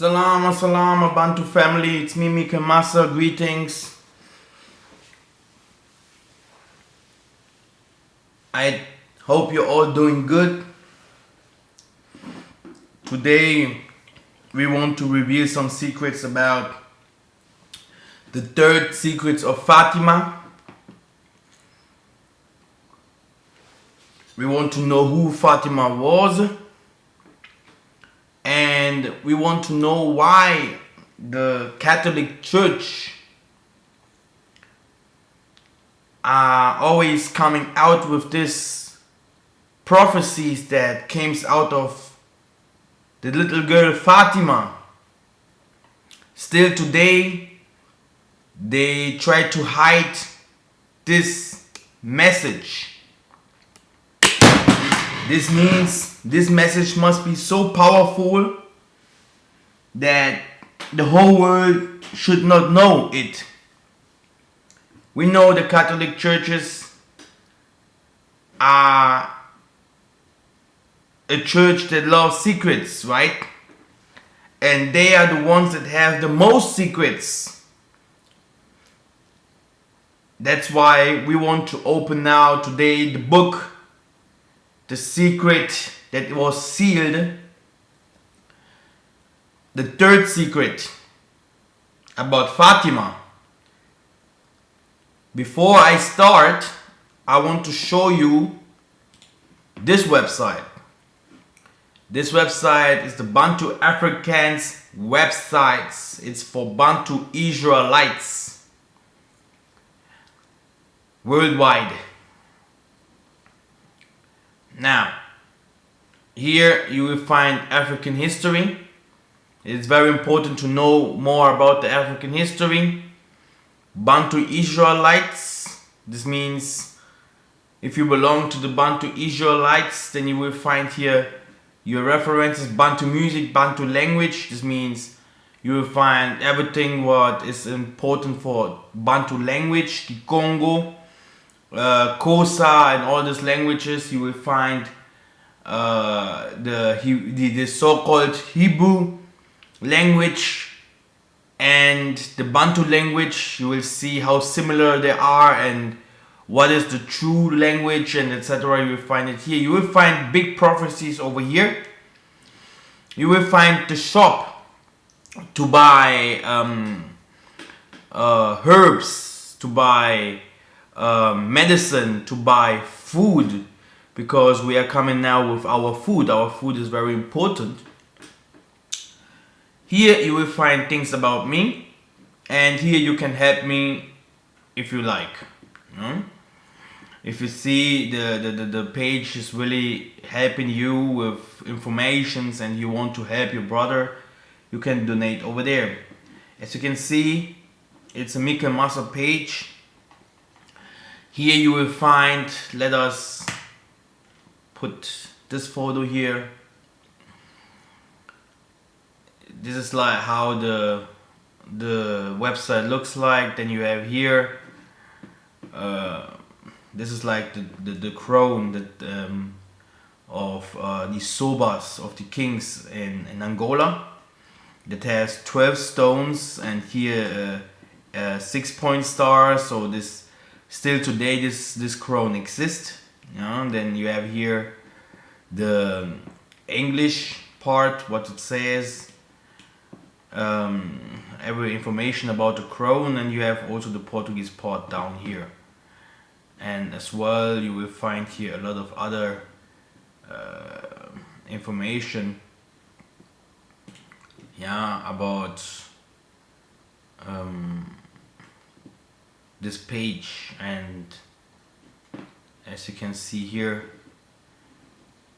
Salam, Bantu family. It's me, Mikhael, Massa. Greetings. I hope you're all doing good. Today, we want to reveal some secrets about the third secrets of Fatima. We want to know who Fatima was. And we want to know why the Catholic Church are always coming out with this prophecies that came out of the little girl Fatima. Still today, they try to hide this message. This means this message must be so powerful that the whole world should not know it. We know the Catholic churches are a church that loves secrets, right? And they are the ones that have the most secrets. That's why we want to open now today the book, The Secret That Was Sealed, the third secret about Fatima. Before I start, I want to show you this website. This website is the Bantu Africans website. It's for Bantu Israelites worldwide. Now, here you will find African history. It's very important to know more about the African history. Bantu Israelites. This means if you belong to the Bantu Israelites, then you will find here your references: Bantu music, Bantu language. This means you will find everything what is important for Bantu language, the Congo, Kosa, and all these languages. You will find the so-called Hebrew language and the Bantu language. You will see how similar they are and what is the true language and etc. You will find it here. You will find big prophecies over here. You will find the shop to buy herbs, to buy medicine, to buy food, because we are coming now with our food. Our food is very important. Here you will find things about me, and here you can help me if you like. If you see the page is really helping you with informations and you want to help your brother, you can donate over there. As you can see, it's a Mikhael Massa page. Here you will find, let us put this photo here. This is like how the website looks like. Then you have here, this is like the crown that of the sobas of the kings in Angola, that has 12 stones, and here 6-point star. So this still today this crown exists. Then you have here the English part, what it says, every information about the crown, and you have also the Portuguese part down here. And as well you will find here a lot of other information about this page. And as you can see here,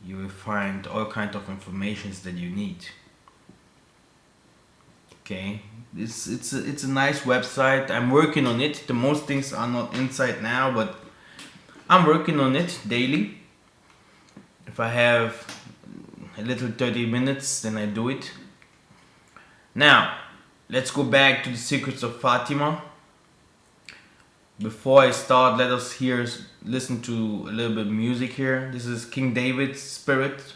you will find all kinds of informations that you need. Okay, it's a nice website. I'm working on it. The most things are not inside now, but I'm working on it daily. If I have a little 30 minutes, then I do it. Now, let's go back to the secrets of Fatima. Before I start, let us listen to a little bit of music here. This is King David's Spirit.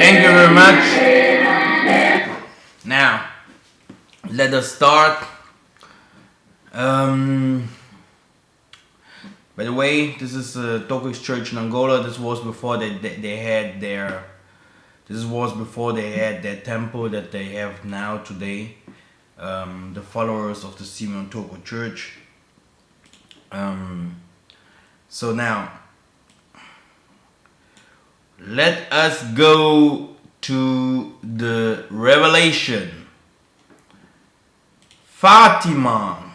Thank you very much. Now, let us start. By the way, this is a Turkish church in Angola. This was before they had their. This was before they had their temple that they have now today. The followers of the Simeon Toko Church. So now, let us go to the Revelation. Fatima.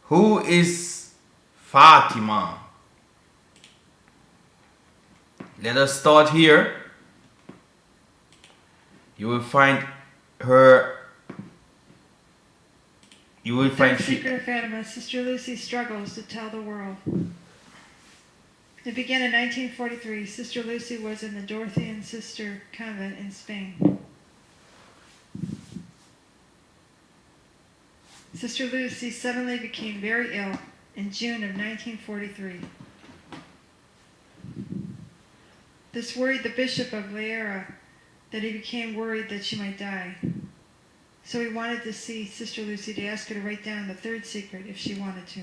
Who is Fatima? Let us start here. You will find her. You will find The Secret of Fatima, Sister Lucy struggles to tell the world. It began in 1943. Sister Lucy was in the Dorothean Sister Convent in Spain. Sister Lucy suddenly became very ill in June of 1943. This worried the Bishop of Leira, that he became worried that she might die. So he wanted to see Sister Lucy to ask her to write down the third secret if she wanted to.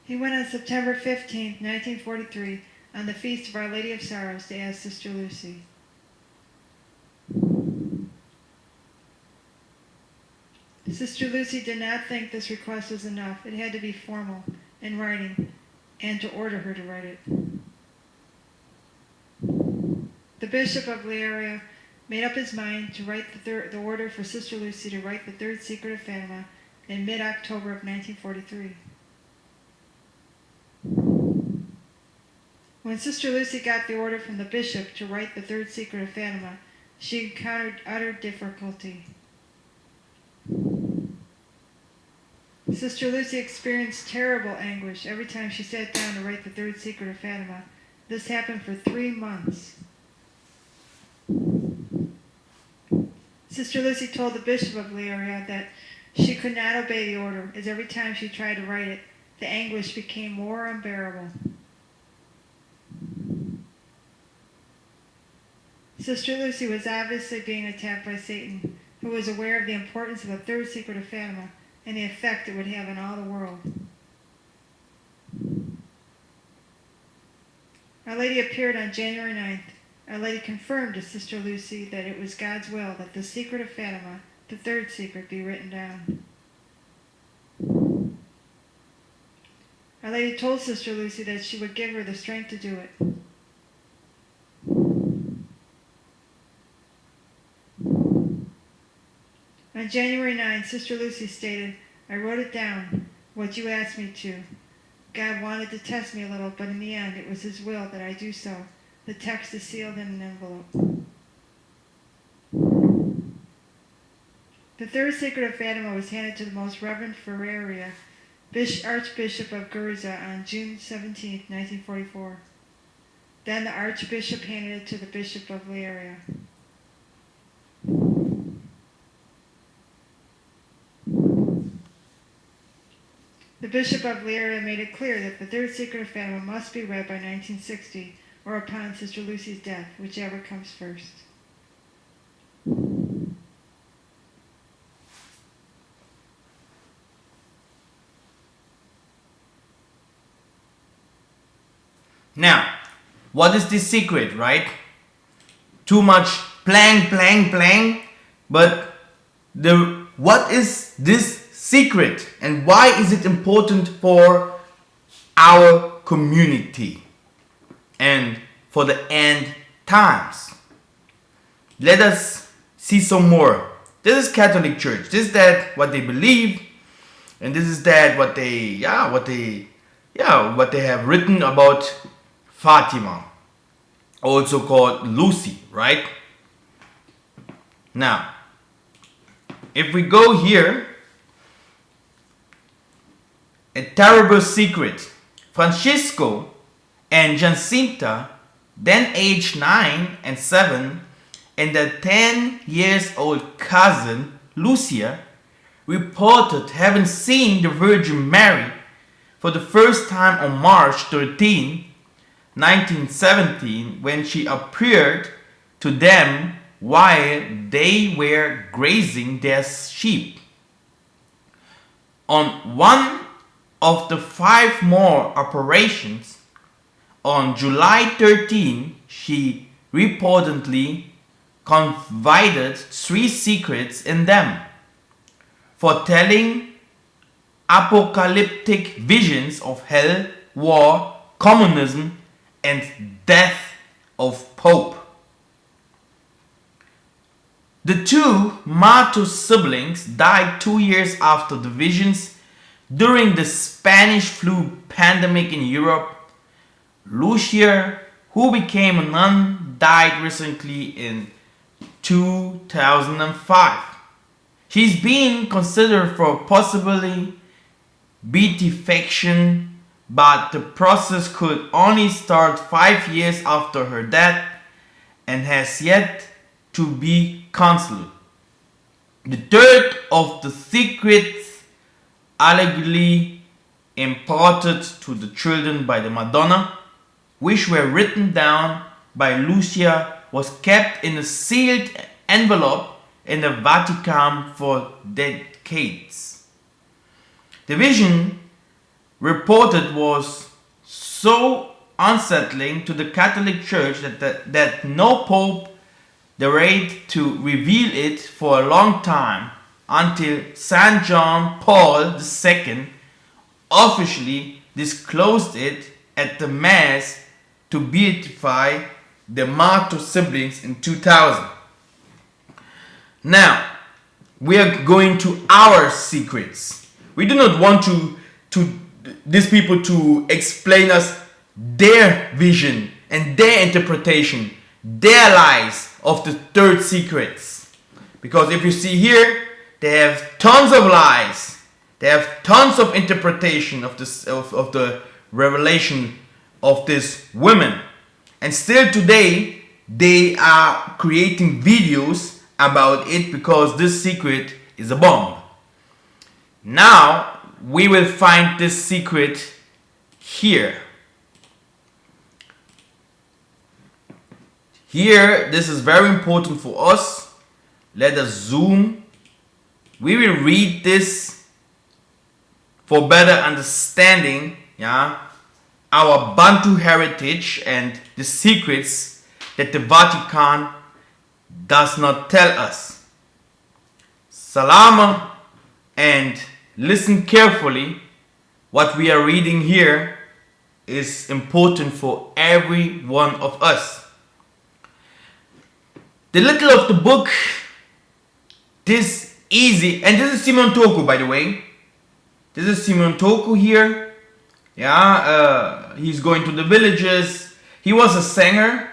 He went on September 15, 1943, on the feast of Our Lady of Sorrows to ask Sister Lucy. Sister Lucy did not think this request was enough. It had to be formal, in writing, and to order her to write it. The Bishop of Leira made up his mind to write the order for Sister Lucy to write the third secret of Fatima in mid-October of 1943. When Sister Lucy got the order from the bishop to write the third secret of Fatima, she encountered utter difficulty. Sister Lucy experienced terrible anguish every time she sat down to write the third secret of Fatima. This happened for 3 months. Sister Lucy told the Bishop of Leira that She could not obey the order, as every time she tried to write it, the anguish became more unbearable. Sister Lucy was obviously being attacked by Satan, who was aware of the importance of the third secret of Fatima and the effect it would have on all the world. Our Lady appeared on January 9th. Our Lady confirmed to Sister Lucy that it was God's will that the secret of Fatima, the third secret, be written down. Our Lady told Sister Lucy that she would give her the strength to do it. On January 9, Sister Lucy stated, "I wrote it down, what you asked me to. God wanted to test me a little, but in the end it was His will that I do so. The text is sealed in an envelope." The third secret of Fatima was handed to the Most Reverend Ferreira, Archbishop of Gurza, on June 17, 1944. Then the Archbishop handed it to the Bishop of Leiria. The Bishop of Leiria made it clear that the third secret of Fatima must be read by 1960 or upon Sister Lucy's death, whichever comes first. Now, what is this secret, right? Too much plang, plang, plang. But what is this secret and why is it important for our community and for the end times? Let us see some more. This is Catholic Church. This is that what they believe, and this is that what they have written about Fatima, also called Lucy, right? Now, if we go here, a terrible secret. Francisco and Jacinta, then aged 9 and 7, and their 10-year-old cousin, Lucia, reported having seen the Virgin Mary for the first time on March 13, 1917, when she appeared to them while they were grazing their sheep. On one of the 5 more operations, on July 13, she reportedly confided 3 secrets in them, foretelling apocalyptic visions of hell, war, communism, and death of Pope. The 2 Bantu siblings died 2 years after the visions during the Spanish flu pandemic in Europe. Lucia, who became a nun, died recently in 2005. She's being considered for possibly beatification, but the process could only start 5 years after her death and has yet to be cancelled. The third of the secrets allegedly imparted to the children by the Madonna, which were written down by Lucia, was kept in a sealed envelope in the Vatican for decades. The vision reported was so unsettling to the Catholic Church that no pope dared to reveal it for a long time, until St. John Paul II officially disclosed it at the Mass to beatify the Bantu siblings in 2000. Now, we are going to our secrets. We do not want these people to explain us their vision and their interpretation, their lies of the third secrets. Because if you see here, they have tons of lies. They have tons of interpretation of the revelation of these women. And still today, they are creating videos about it because this secret is a bomb. Now we will find this secret here. Here, this is very important for us. Let us zoom. We will read this for better understanding, our Bantu heritage and the secrets that the Vatican does not tell us. Salama, and listen carefully. What we are reading here is important for every one of us. The little of the book, this easy, and this is Simon Toku, by the way. This is Simon Toku here. He's going to the villages. He was a singer,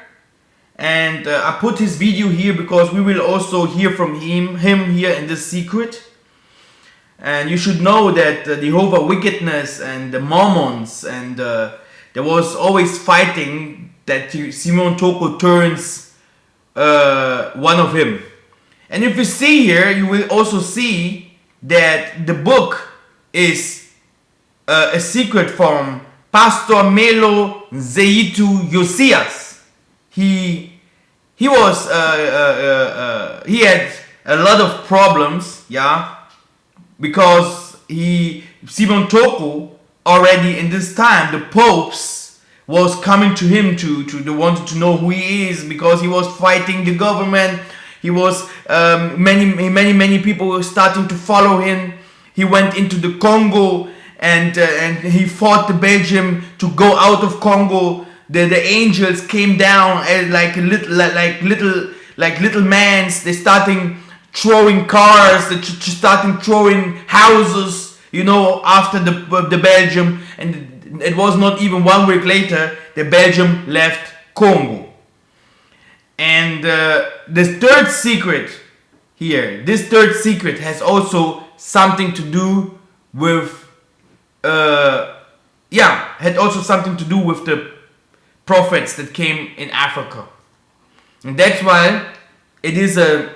and I put his video here because we will also hear from him here in this secret. And you should know that the Jehovah Wickedness and the Mormons, and there was always fighting that Simon Toku turns one of him. And if you see here, you will also see that the book is a secret from Pastor Melo Zeitu Josias. He was he had a lot of problems, because Simon Toku already in this time, the popes was coming to him they wanted to know who he is, because he was fighting the government. He was many people were starting to follow him. He went into the Congo and he fought the Belgium to go out of Congo. The angels came down as like little mans. They starting throwing cars, they starting throwing houses, after the Belgium. And it was not even 1 week later, the Belgium left Congo. And this third secret here, has also something to do with, had also something to do with the prophets that came in Africa. And that's why it is a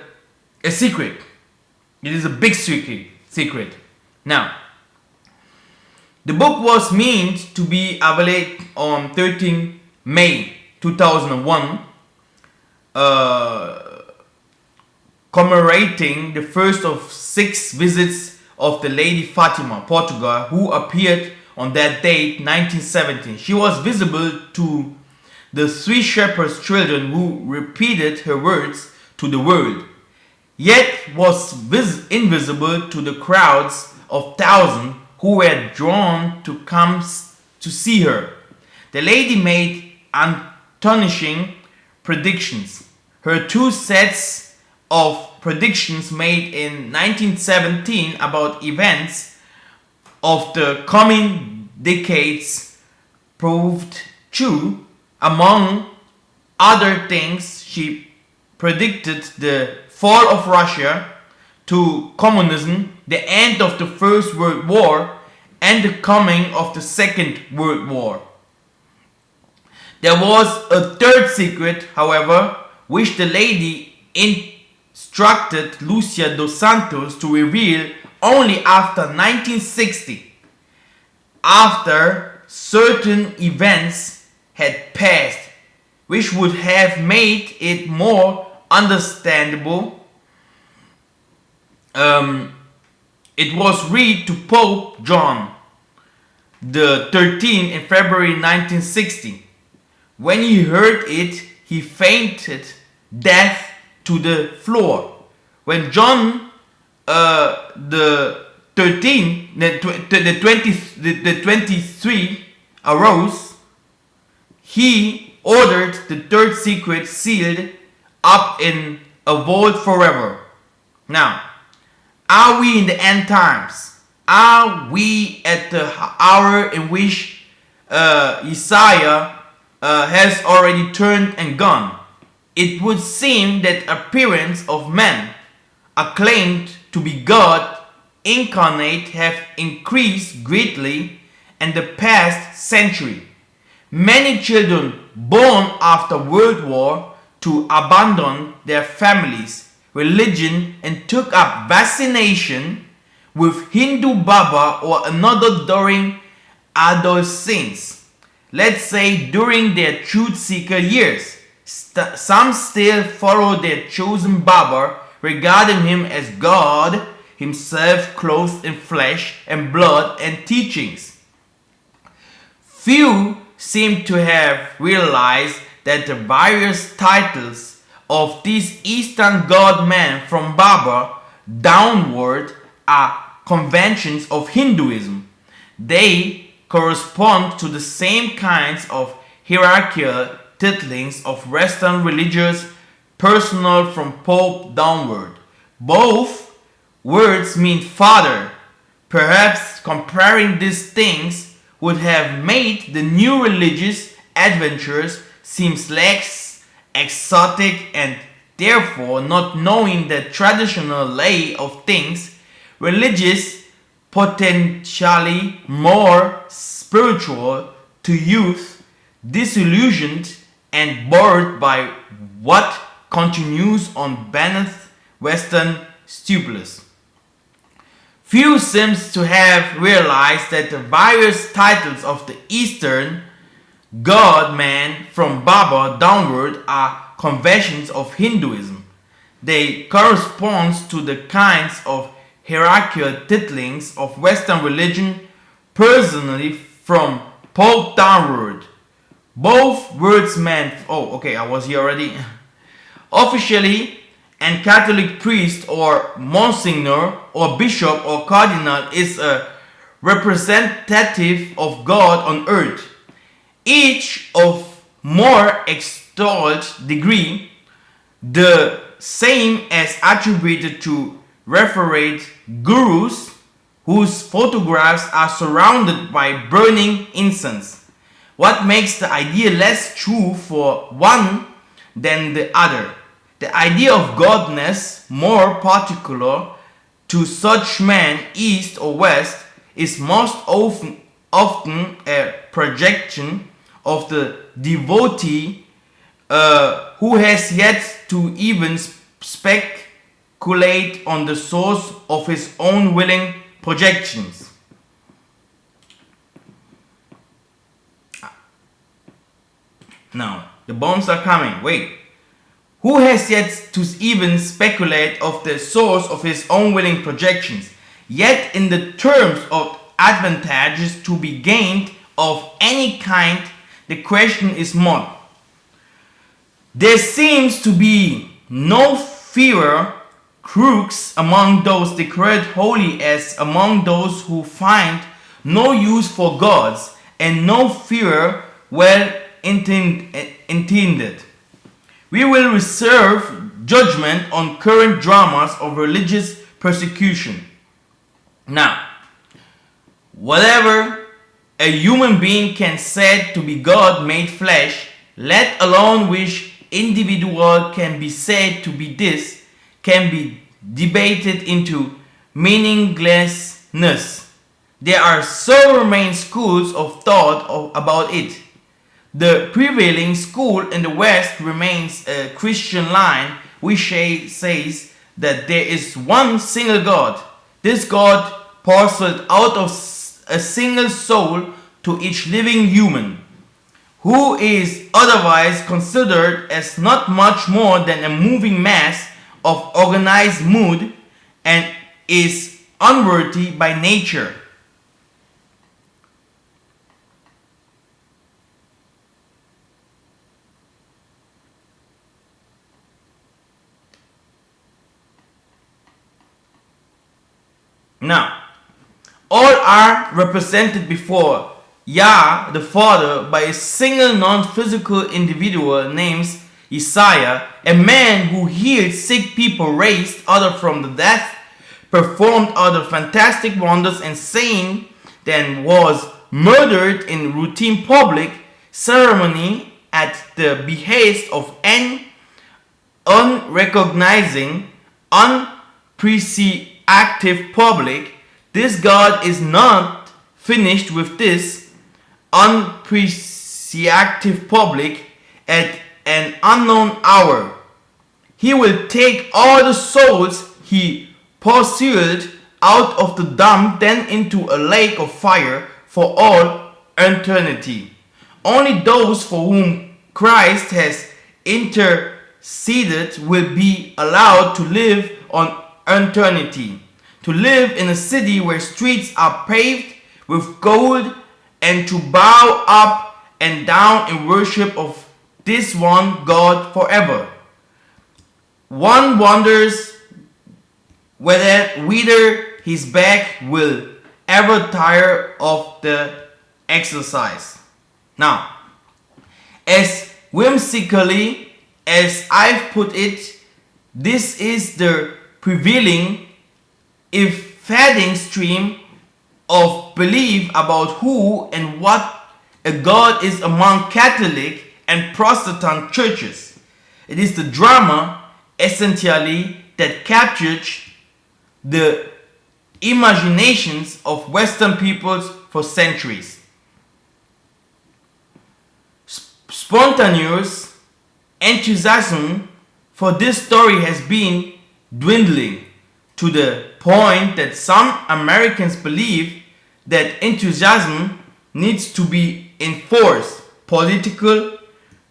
secret. It is a big secret. Now, the book was meant to be available on 13 May 2001, commemorating the first of 6 visits of the Lady Fatima, Portugal, who appeared on that date, 1917. She was visible to the 3 shepherds' children who repeated her words to the world, yet was invisible to the crowds of thousands who were drawn to come to see her. The lady made astonishing predictions. Her 2 sets of predictions made in 1917 about events of the coming decades proved true. Among other things, she predicted the fall of Russia to communism, the end of the First World War, and the coming of the Second World War. There was a third secret, however, which the lady instructed Lucia dos Santos to reveal only after 1960, after certain events had passed, which would have made it more understandable. It was read to Pope John the 13th in February 1960. When he heard it, he fainted death to the floor. When John the 23 arose, he ordered the third secret sealed up in a vault forever. Now, are we in the end times? Are we at the hour in which Isaiah has already turned and gone? It would seem that appearance of men acclaimed to be God incarnate have increased greatly in the past century. Many children born after World War II abandoned their families, religion, and took up vaccination with Hindu Baba or another during adult saints. Let's say during their truth seeker years. Some still follow their chosen Baba, regarding him as God himself clothed in flesh and blood and teachings. Few seem to have realized that the various titles of these Eastern God-men from Baba downward are conventions of Hinduism. They correspond to the same kinds of hierarchical titlings of Western religious personal from Pope downward. Both words mean father. Perhaps comparing these things would have made the new religious adventures seem less exotic, and therefore, not knowing the traditional lay of things, religious, potentially more spiritual to youth, disillusioned and bored by what continues on Bantu Western stupors. Few seems to have realized that the various titles of the Eastern God-man from Baba downward are conventions of Hinduism. They correspond to the kinds of hierarchical titlings of Western religion personally from Pope downward. Both words meant, officially, and Catholic priest or Monsignor or bishop or cardinal is a representative of God on earth, each of more extolled degree, the same as attributed to referred gurus whose photographs are surrounded by burning incense. What makes the idea less true for one than the other? The idea of godness, more particular to such men east or west, is most often a projection of the devotee who has yet to even speculate on the source of his own willing projections. Now, the bombs are coming. Wait. Who has yet to even speculate of the source of his own willing projections? Yet in the terms of advantages to be gained of any kind, the question is more. There seems to be no fewer crooks among those declared holy as among those who find no use for gods, and no fewer well intended. We will reserve judgment on current dramas of religious persecution. Now, whatever a human being can said to be God made flesh, let alone which individual can be said to be this, can be debated into meaninglessness. There are several main schools of thought about it. The prevailing school in the West remains a Christian line, which says that there is one single God. This God parceled out of a single soul to each living human, who is otherwise considered as not much more than a moving mass of organized mood, and is unworthy by nature. Now, all are represented before Yah the Father by a single non-physical individual named Isaiah, a man who healed sick people, raised others from the death, performed other fantastic wonders, and saying then was murdered in routine public ceremony at the behest of an unrecognizing, unappreciative public. This God is not finished with this unappreciative public at an unknown hour. He will take all the souls he pursued out of the dump, then into a lake of fire for all eternity. Only those for whom Christ has interceded will be allowed to live on eternity, to live in a city where streets are paved with gold, and to bow up and down in worship of this one God forever. One wonders whether his back will ever tire of the exercise. Now, as whimsically as I've put it, this is the prevailing, if fading stream of belief about who and what a God is among Catholic and Protestant churches. It is the drama, essentially, that captured the imaginations of Western peoples for centuries. Spontaneous enthusiasm for this story has been dwindling to the point that some Americans believe that enthusiasm needs to be enforced. Political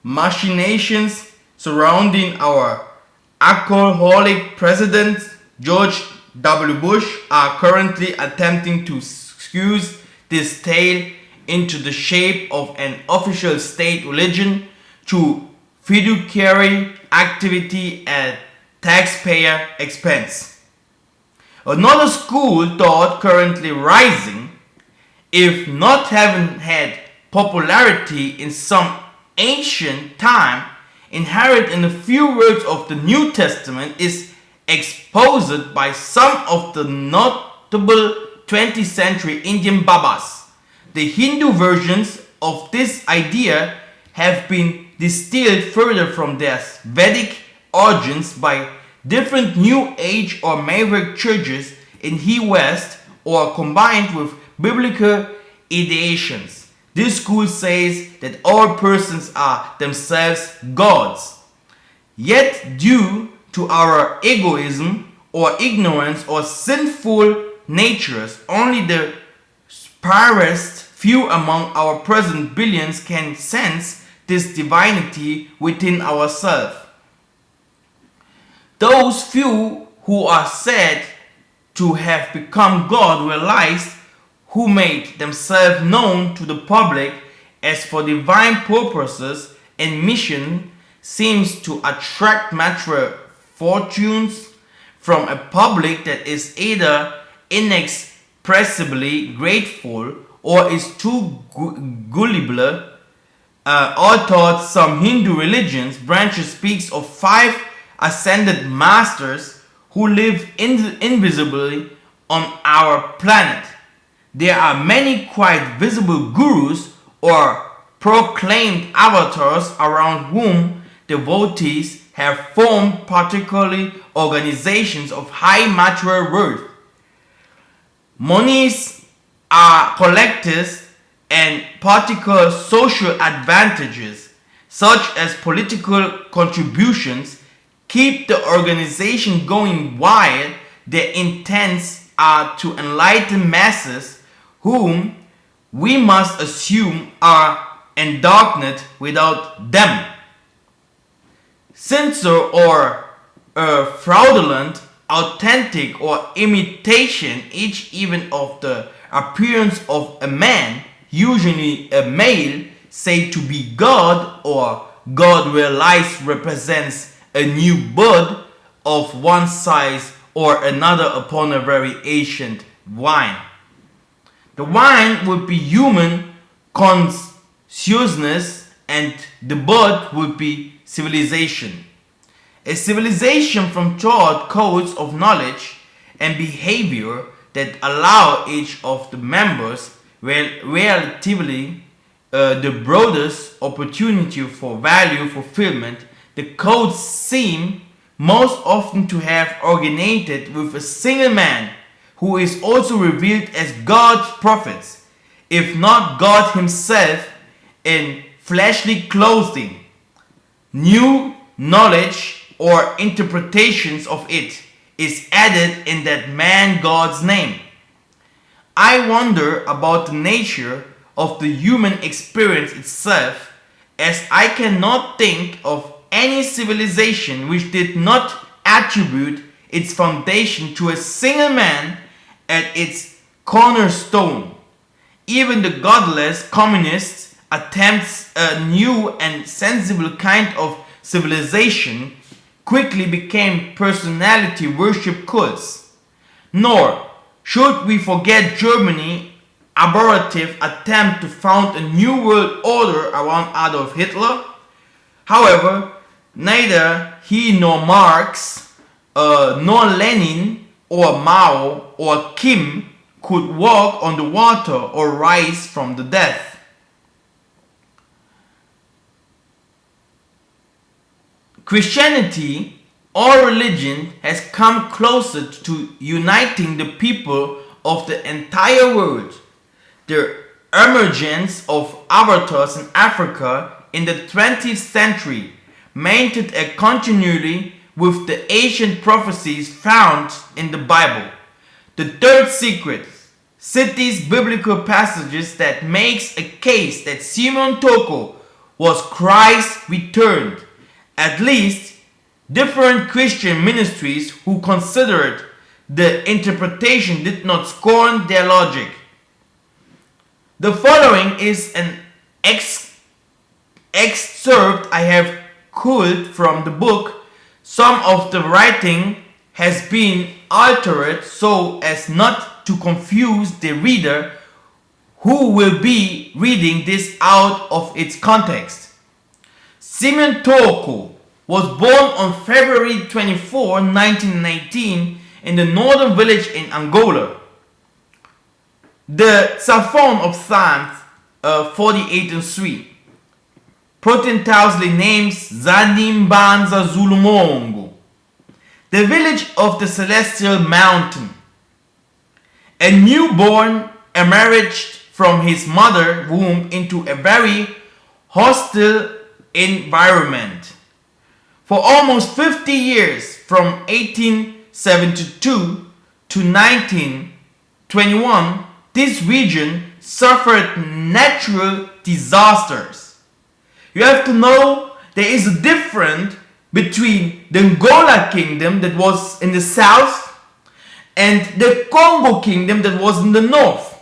machinations surrounding our alcoholic president George W. Bush are currently attempting to squeeze this tale into the shape of an official state religion through fiduciary activity at taxpayer expense. Another school thought currently rising, if not having had popularity in some ancient time, inherent in a few words of the New Testament, is exposed by some of the notable 20th century Indian Babas. The Hindu versions of this idea have been distilled further from their Vedic origins by different New Age or Maverick churches in the West, or combined with biblical ideations. This school says that all persons are themselves gods. Yet due to our egoism or ignorance or sinful natures, only the sparest few among our present billions can sense this divinity within ourselves. Those few who are said to have become God realized, who made themselves known to the public as for divine purposes and mission, seems to attract material fortunes from a public that is either inexpressibly grateful or is too gullible. Although some Hindu religions branches speaks of 5 ascended masters who live invisibly on our planet, there are many quite visible gurus or proclaimed avatars around whom devotees have formed particularly organizations of high material worth. Monies are collectors, and particular social advantages, such as political contributions, keep the organization going while their intents are to enlighten masses whom we must assume are endoctrined without them. Sincere or fraudulent, authentic or imitation, each even of the appearance of a man, usually a male, said to be God or God realized, represents a new bird of one size or another upon a very ancient wine. The wine would be human consciousness, and the bird would be civilization. A civilization from taught codes of knowledge and behavior that allow each of the members relatively the broadest opportunity for value fulfillment. The codes seem most often to have originated with a single man who is also revealed as God's prophets, if not God himself in fleshly clothing. New knowledge or interpretations of it, is added in that man God's name. I wonder about the nature of the human experience itself, as I cannot think of any civilization which did not attribute its foundation to a single man as its cornerstone. Even the godless communists attempts a new and sensible kind of civilization quickly became personality worship cults. Nor should we forget Germany's aberrative attempt to found a new world order around Adolf Hitler. However, neither he nor Marx, nor Lenin, or Mao, or Kim could walk on the water or rise from the dead. Christianity or religion has come closer to uniting the people of the entire world. The emergence of avatars in Africa in the 20th century maintained a continuity with the ancient prophecies found in the Bible. The third secret cites biblical passages that makes a case that Simon Toko was Christ returned. At least, different Christian ministries who considered the interpretation did not scorn their logic. The following is an excerpt I have culled from the book. Some of the writing has been altered so as not to confuse the reader who will be reading this out of its context. Simon Toko was born on February 24, 1919 in the northern village in Angola. The Safon of Psalms 48 and 3 potentiously names Zanimbanza Zulumongo, the village of the celestial mountain. A newborn emerged from his mother's womb into a very hostile environment. For almost 50 years, from 1872 to 1921, this region suffered natural disasters. You have to know there is a difference between the Angola kingdom that was in the south and the Congo kingdom that was in the north.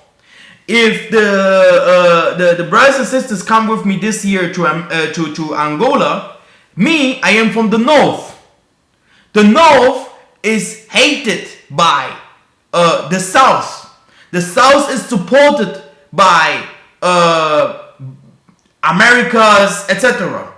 If the brothers and sisters come with me this year to Angola, I am from the north. The north is hated by the south. The south is supported by Americas, etc.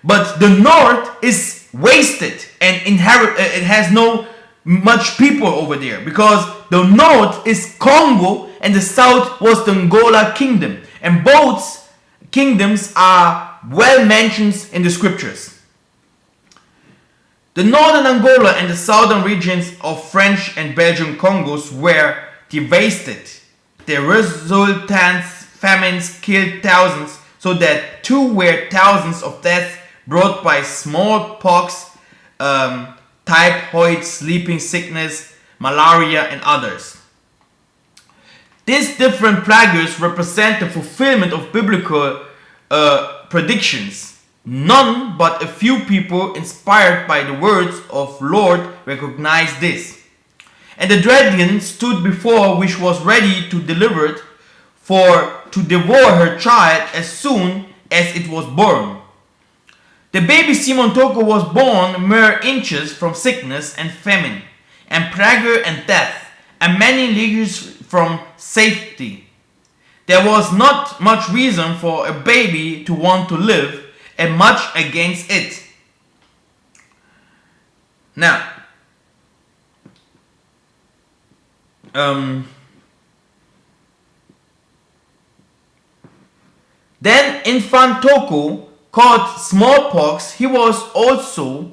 But the north is wasted and it has no much people over there, because the north is Congo and the south was the Angola kingdom, and both kingdoms are well mentioned in the scriptures. The northern Angola and the southern regions of French and Belgian Congos were devastated. The resultant famines killed thousands, so that too were thousands of deaths brought by smallpox, typhoid, sleeping sickness, malaria, and others. These different plagues represent the fulfillment of biblical predictions. None but a few people inspired by the words of Lord recognized this. And the dragon stood before, which was ready to deliver it, to devour her child as soon as it was born. The baby Simon Toko was born mere inches from sickness and famine, and plague and death, and many leagues from safety. There was not much reason for a baby to want to live, and much against it. Now, then infant Toko caught smallpox. He was also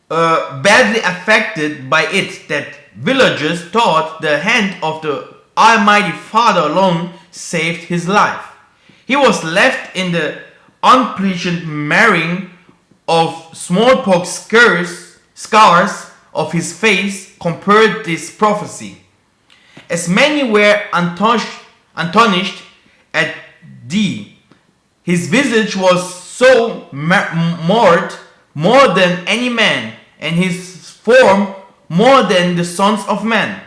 badly affected by it, that villagers thought the hand of the Almighty Father alone saved his life. He was left in the unpleasant marring of smallpox scars of his face compared this prophecy. As many were astonished at thee, his visage was so marred more than any man, and his form more than the sons of men.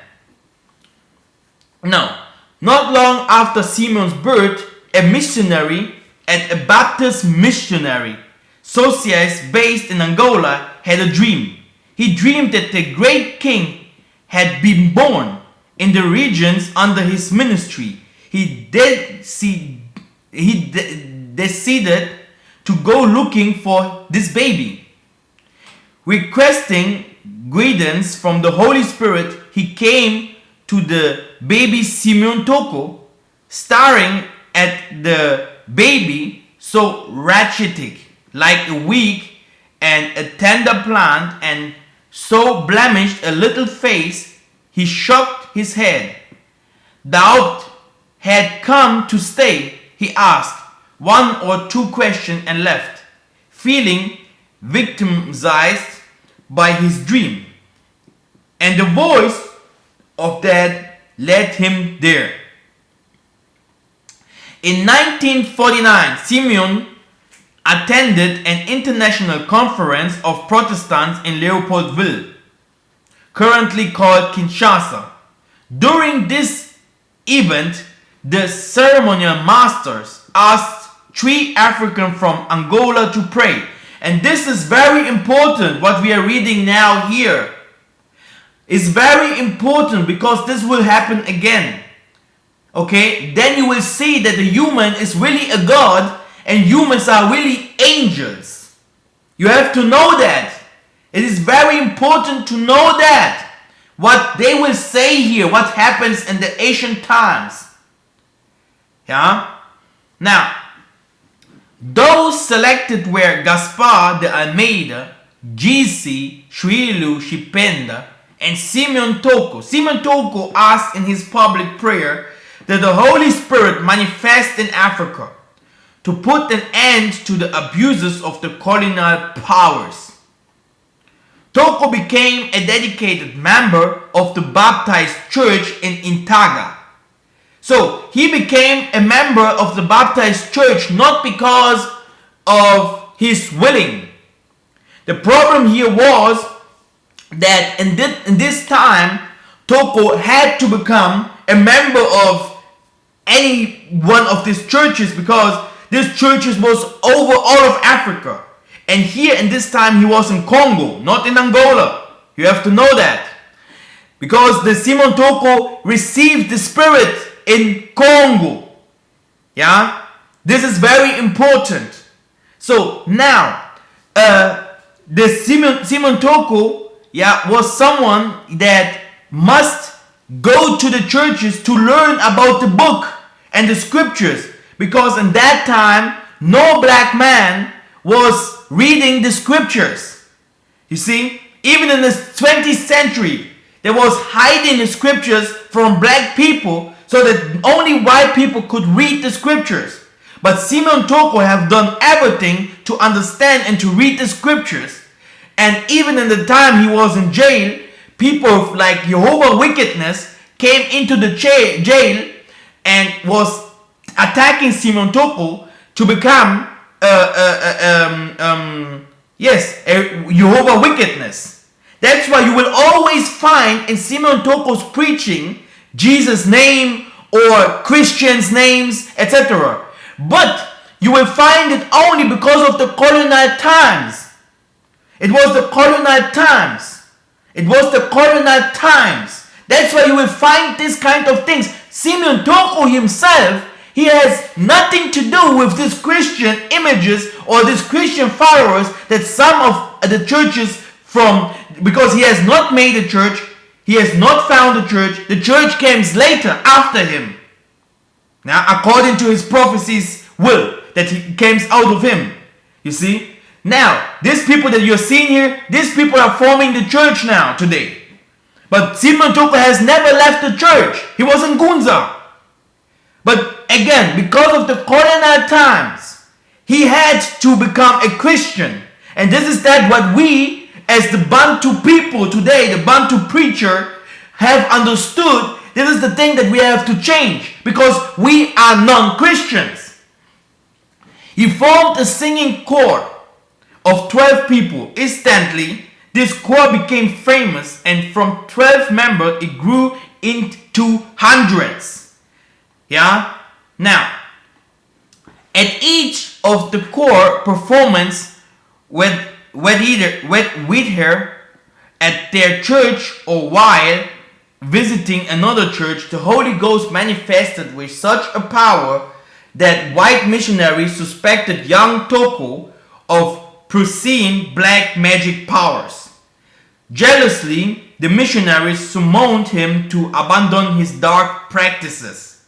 Now, not long after Simeon's birth, a missionary and a Baptist missionary, socialist based in Angola, had a dream. He dreamed that the great king had been born in the regions under his ministry. He decided to go looking for this baby. Requesting guidance from the Holy Spirit, he came to the baby Simeon Toko, staring at the baby so rachitic, like a weak and a tender plant, and so blemished a little face, he shook his head. Doubt had come to stay, he asked one or two questions and left, feeling victimized by his dream. And the voice of that led him there. In 1949, Simeon attended an international conference of Protestants in Leopoldville, currently called Kinshasa. During this event, the ceremonial masters asked 3 Africans from Angola to pray. And this is very important, what we are reading now here. It's very important because this will happen again. Okay, then you will see that the human is really a God and humans are really angels. You have to know that. It is very important to know that. What they will say here, what happens in the ancient times. Yeah? Now, those selected were Gaspar de Almeida, Gisi Shrilu Shipenda, and Simeon Toko. Simeon Toko asked in his public prayer that the Holy Spirit manifest in Africa to put an end to the abuses of the colonial powers. Toko became a dedicated member of the Baptist Church in Intaga. So he became a member of the Baptist Church not because of his willing. The problem here was that in this time, Toko had to become a member of any one of these churches because this churches was over all of Africa. And here in this time he was in Congo, not in Angola. You have to know that. Because the Simeon Toko received the Spirit in Congo. Yeah? This is very important. So now, the Simeon Toko was someone that must go to the churches to learn about the book and the scriptures. Because in that time, no black man was reading the scriptures. You see, even in the 20th century, there was hiding the scriptures from black people so that only white people could read the scriptures. But Simeon Toko have done everything to understand and to read the scriptures. And even in the time he was in jail, people like Jehovah's Witness came into the jail and was attacking Simeon Toko to become a Jehovah's Witness. That's why you will always find in Simeon Toko's preaching Jesus' name or Christians' names, etc. But you will find it only because of the colonial times. It was the colonial times. It was the colonial times. That's why you will find this kind of things. Simeon Toko himself, he has nothing to do with these Christian images or these Christian followers that some of the churches from, because he has not made a church, he has not found a church, the church came later after him. Now, according to his prophecies will, that he came out of him. You see? Now, these people that you're seeing here, these people are forming the church now, today. But Simeon Toko has never left the church. He was in Gunza. But again, because of the colonial times, he had to become a Christian. And this is that what we as the Bantu people today, the Bantu preacher, have understood, this is the thing that we have to change, because we are non-Christians. He formed a singing choir of 12 people. Instantly, this choir became famous, and from 12 members, it grew into hundreds. Yeah? Now, at each of the choir performance with her at their church or while visiting another church, the Holy Ghost manifested with such a power that white missionaries suspected young Toko of possessing black magic powers. Jealously, the missionaries summoned him to abandon his dark practices.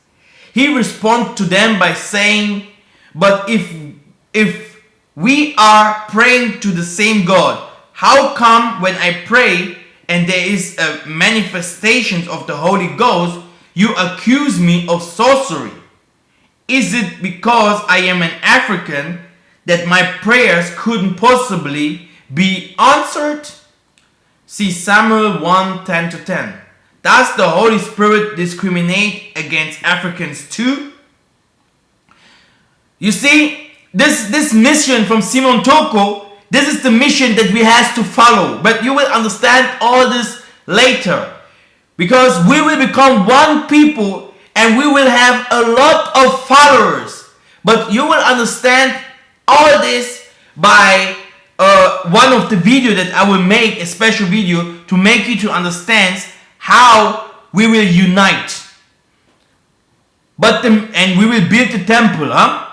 He responded to them by saying, "But if we are praying to the same God, how come when I pray and there is a manifestation of the Holy Ghost, you accuse me of sorcery? Is it because I am an African that my prayers couldn't possibly be answered?" See Samuel 1:10-10. Does the Holy Spirit discriminate against Africans too? You see, this mission from Simon Toko, this is the mission that we have to follow. But you will understand all this later. Because we will become one people and we will have a lot of followers. But you will understand all this by one of the video that I will make, a special video to make you to understand how we will unite. And we will build the temple, huh?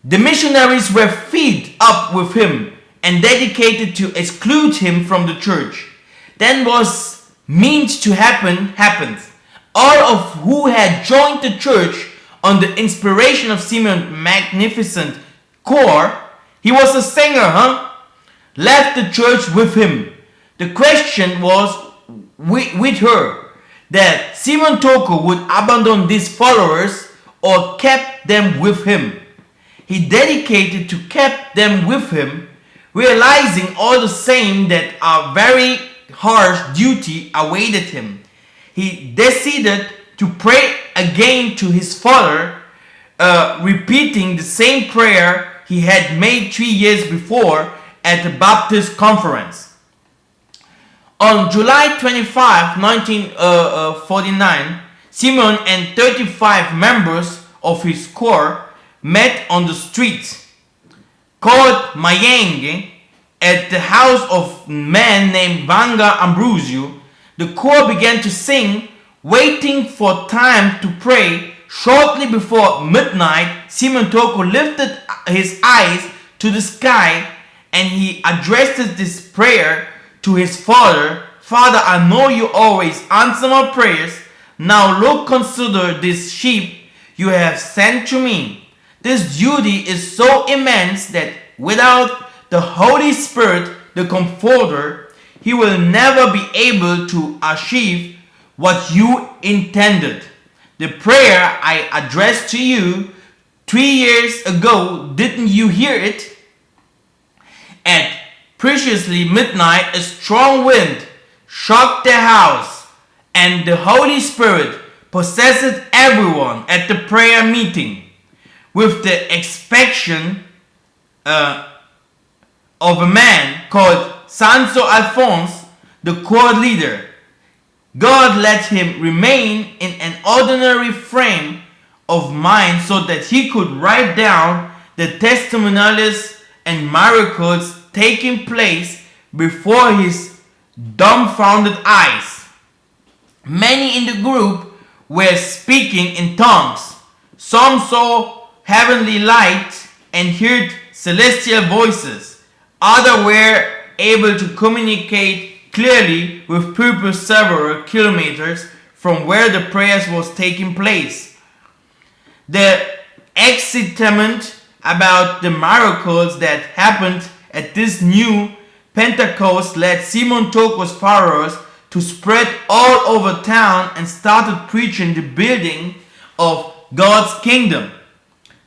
The missionaries were fed up with him and dedicated to exclude him from the church. Then was meant to happen happened. All of who had joined the church on the inspiration of Simeon's magnificent choir, he was a singer, left the church with him. The question was with her that Simon Toko would abandon these followers or kept them with him. He dedicated to keep them with him, realizing all the same that a very harsh duty awaited him. He decided to pray again to his father, repeating the same prayer he had made 3 years before at the Baptist conference. On July 25, 1949, Simon and 35 members of his choir met on the street called Mayenge at the house of a man named Vanga Ambrosio. The choir began to sing, waiting for time to pray. Shortly before midnight, Simon Toko lifted his eyes to the sky and he addressed this prayer to his father. "Father, I know you always answer my prayers. Now look, consider this sheep you have sent to me. This duty is so immense that without the Holy Spirit, the Comforter, he will never be able to achieve what you intended. The prayer I addressed to you 3 years ago, didn't you hear it? At precisely midnight, a strong wind shocked the house, and the Holy Spirit possessed everyone at the prayer meeting. With the exception of a man called Sanso Alphonse, the choir leader. God let him remain in an ordinary frame of mind so that he could write down the testimonials and miracles taking place before his dumbfounded eyes. Many in the group were speaking in tongues. Some saw heavenly light and heard celestial voices. Others were able to communicate clearly with people several kilometers from where the prayers was taking place. The excitement about the miracles that happened at this new Pentecost led Simon Toko's followers to spread all over town and started preaching the building of God's kingdom.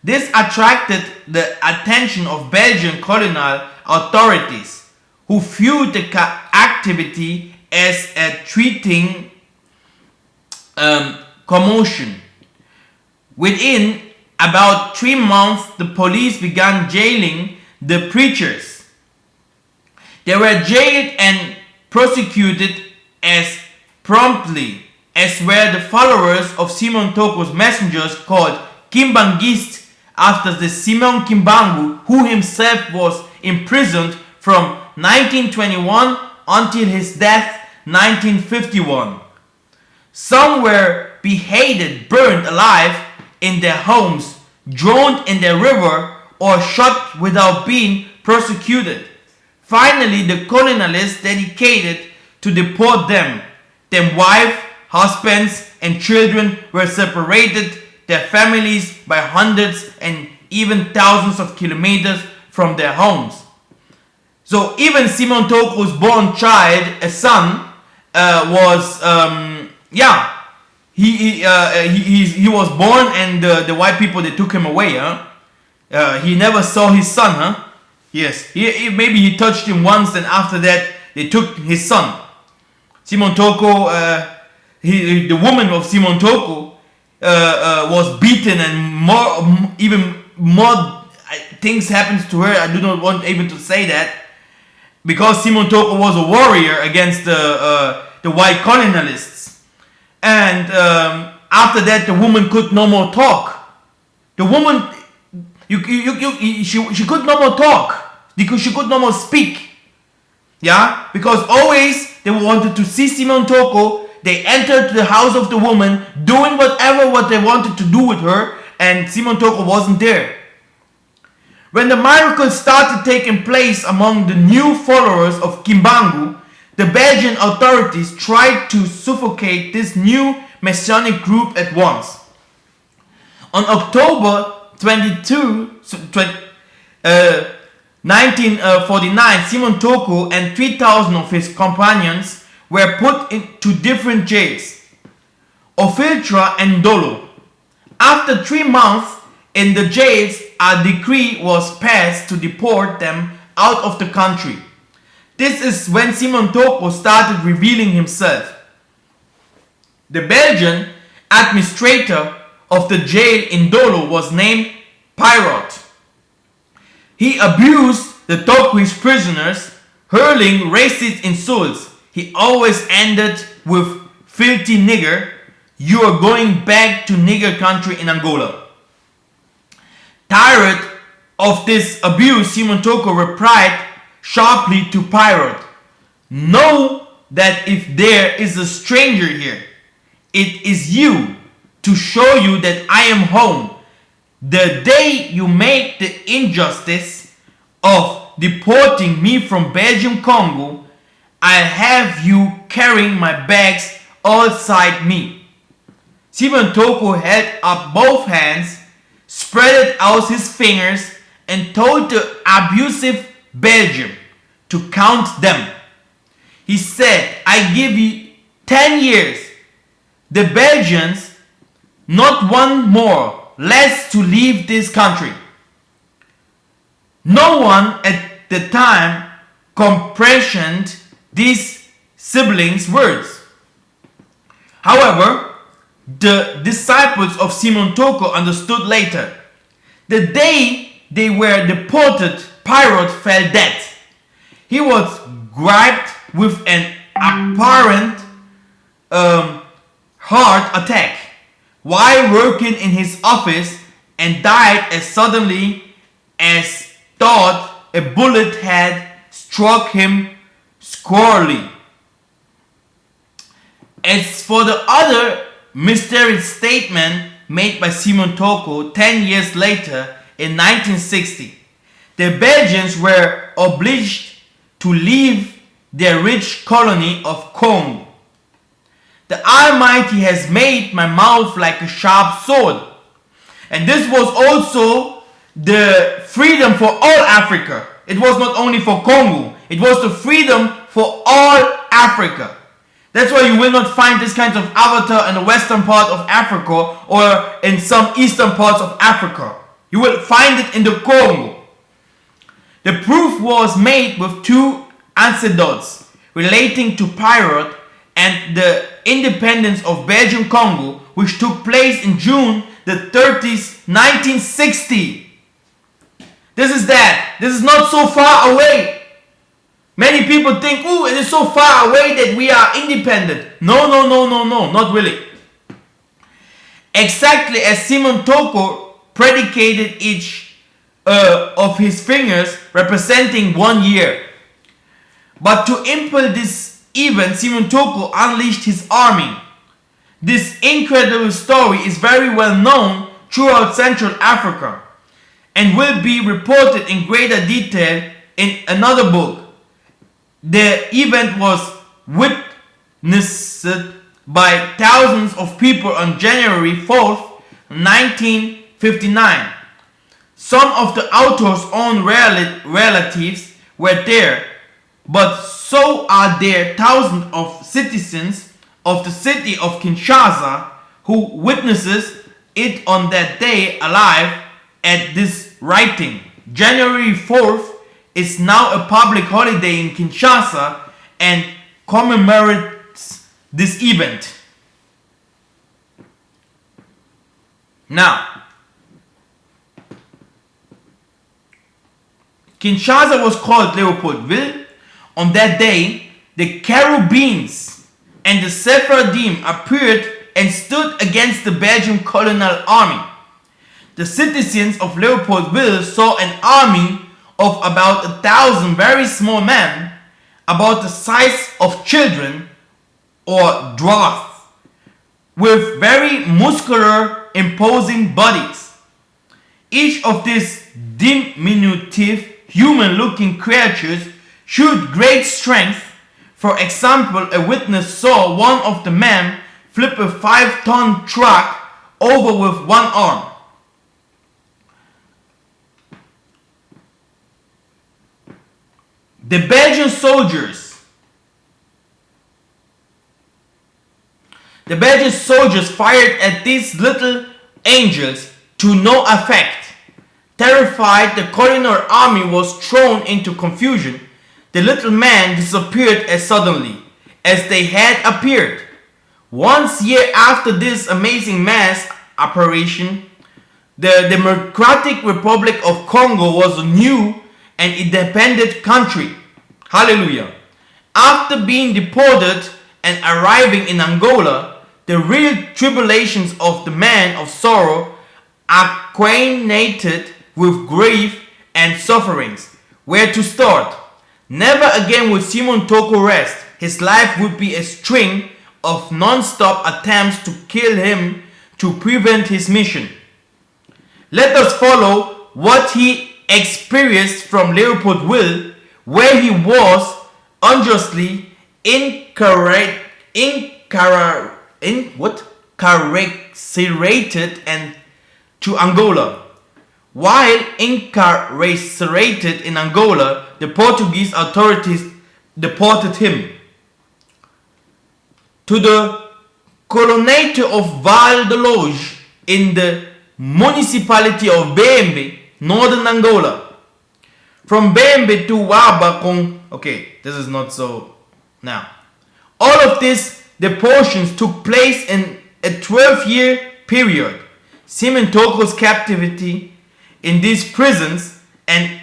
This attracted the attention of Belgian colonial authorities, who viewed the activity as a treating commotion. Within about 3 months, the police began jailing the preachers. They were jailed and prosecuted as promptly as were the followers of Simon Toko's messengers called Kimbangists after the Simon Kimbangu, who himself was imprisoned from 1921 until his death 1951. Some were beheaded, burned alive in their homes, drowned in the river, or shot without being prosecuted. Finally, the colonialists dedicated to deport them. Their wives, husbands, and children were separated, their families by hundreds and even thousands of kilometers from their homes. So even Simon Toko's born child, a son, he was born, and the white people, they took him away. He never saw his son. Yes, maybe he touched him once, and after that they took his son. Simon Toko, the woman of Simon Toko was beaten, and even more things happened to her. I do not want even to say that, because Simon Toko was a warrior against the white colonialists. And after that, the woman could no more talk. The woman, she could no more talk because she could no more speak. Yeah, because always they wanted to see Simon Toko. They entered the house of the woman, doing what they wanted to do with her, and Simon Toko wasn't there. When the miracles started taking place among the new followers of Kimbangu, the Belgian authorities tried to suffocate this new Messianic group at once. On October 22, 1949, Simon Toko and 3,000 of his companions were put into different jails, Ofiltra and Dolo. After 3 months in the jails, a decree was passed to deport them out of the country. This is when Simon Toko started revealing himself. The Belgian administrator of the jail in Dolo was named Pirate. He abused the Tokoist prisoners, hurling racist insults. He always ended with "filthy nigger, you are going back to nigger country in Angola." Tired of this abuse, Simon Toko replied sharply to Pirate, "Know that if there is a stranger here, it is you, to show you that I am home. The day you make the injustice of deporting me from Belgium Congo, I'll have you carrying my bags outside me." Simon Toko held up both hands, spread out his fingers, and told the abusive Belgium to count them. He said, "I give you 10 years. The Belgians, not one more, less to leave this country." No one at the time comprehended these siblings' words. However, the disciples of Simon Toko understood later. The day they were deported, Pirate fell dead. He was gripped with an apparent heart attack while working in his office, and died as suddenly as thought a bullet had struck him squarely. As for the other mysterious statement made by Simon Toko 10 years later in 1960, the Belgians were obliged to leave their rich colony of Congo. "The Almighty has made my mouth like a sharp sword." And this was also the freedom for all Africa. It was not only for Congo, it was the freedom for all Africa. That's why you will not find this kind of avatar in the western part of Africa or in some eastern parts of Africa. You will find it in the Congo. The proof was made with 2 anecdotes relating to Pirate and the independence of Belgian Congo, which took place in June the 30th, 1960. This is that. This is not so far away. Many people think, oh, it is so far away that we are independent. No, not really. Exactly as Simon Toko predicated each of his fingers representing 1 year. But to impel this event, Simon Toko unleashed his army. This incredible story is very well known throughout Central Africa and will be reported in greater detail in another book. The event was witnessed by thousands of people on January 4th, 1959. Some of the author's own relatives were there, but so are there thousands of citizens of the city of Kinshasa who witnesses it on that day alive at this writing. January 4th is now a public holiday in Kinshasa and commemorates this event. Now, Kinshasa was called Leopoldville. On that day, the Caribbeans and the Sephardim appeared and stood against the Belgian colonial army. The citizens of Leopoldville saw an army of about 1,000 very small men, about the size of children or dwarfs, with very muscular, imposing bodies. Each of these diminutive, human-looking creatures showed great strength. For example, a witness saw one of the men flip a 5-ton truck over with one arm. The Belgian soldiers fired at these little angels to no effect. Terrified, the colonial army was thrown into confusion. The little men disappeared as suddenly as they had appeared. 1 year after this amazing mass operation, the Democratic Republic of Congo was a new and independent country. Hallelujah. After being deported and arriving in Angola, the real tribulations of the man of sorrow, acquainted with grief and sufferings, were to start. Never again would Simon Toko rest. His life would be a string of non-stop attempts to kill him to prevent his mission. Let us follow what he experienced from Leopoldville, where he was unjustly incarcerated, and to Angola. While incarcerated in Angola, the Portuguese authorities deported him to the colonate of Val de Loge in the municipality of Bembe, northern Angola. From Bembe to Wabakong. Okay, this is not so now. All of these deportations took place in a 12-year period. Simon Toko's captivity in these prisons and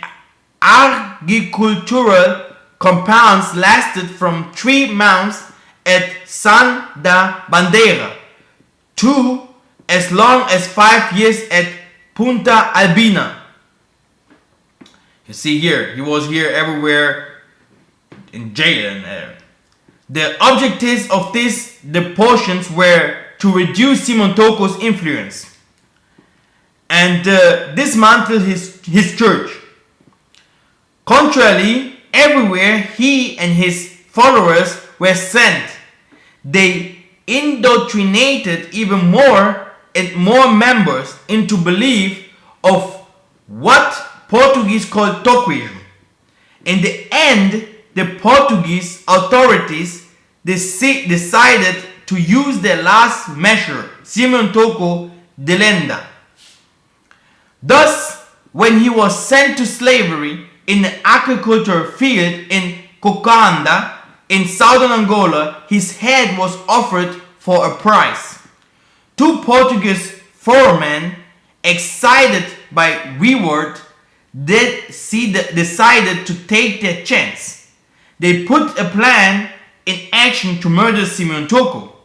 agricultural compounds lasted from 3 months at San da Bandeira to as long as 5 years at Punta Albina. You see here, he was here everywhere in jail and there. The objectives of these deportations were to reduce Simon Toko's influence and dismantle his church. Contrarily, everywhere he and his followers were sent, they indoctrinated even more and more members into belief of what Portuguese called Toquism. In the end, the Portuguese authorities decided to use their last measure, Simon Toko de Lenda. Thus, when he was sent to slavery in the agricultural field in Cocanda in southern Angola, his head was offered for a price. Two Portuguese foremen, excited by reward, decided to take their chance. They put a plan in action to murder Simeon Toko.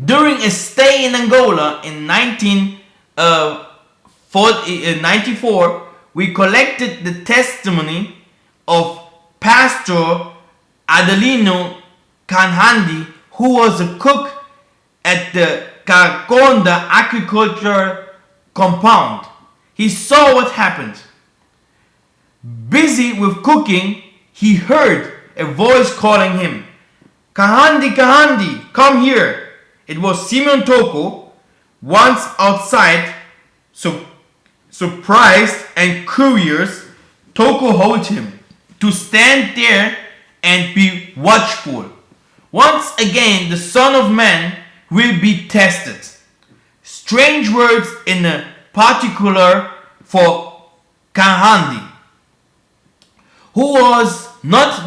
During a stay in Angola in 1994, we collected the testimony of Pastor Adelino Kanhandi, who was a cook at the Kakonda agriculture compound. He saw what happened. Busy with cooking, he heard a voice calling him, "Kahandi, Kahandi, come here." It was Simeon Toko. Once outside, surprised and curious, Toko told him to stand there and be watchful. Once again, the Son of Man will be tested. Strange words in a particular for Kahandi, who was not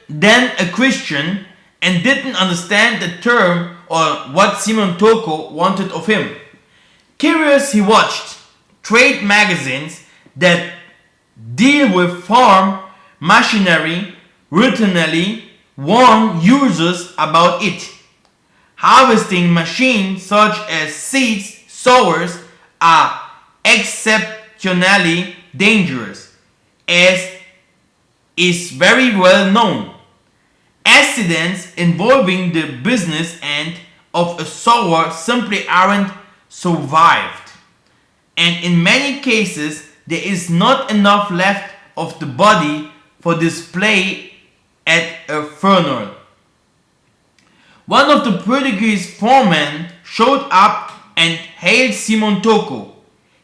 then a Christian and didn't understand the term or what Simeon Toko wanted of him. Curious, he watched trade magazines that deal with farm machinery, routinely warn users about it. Harvesting machines such as seeds sowers are exceptionally dangerous, as is very well known. Accidents involving the business end of a sower simply aren't survived, and in many cases there is not enough left of the body for display at a funeral. One of the Portuguese foremen showed up and hailed Simeon Toko.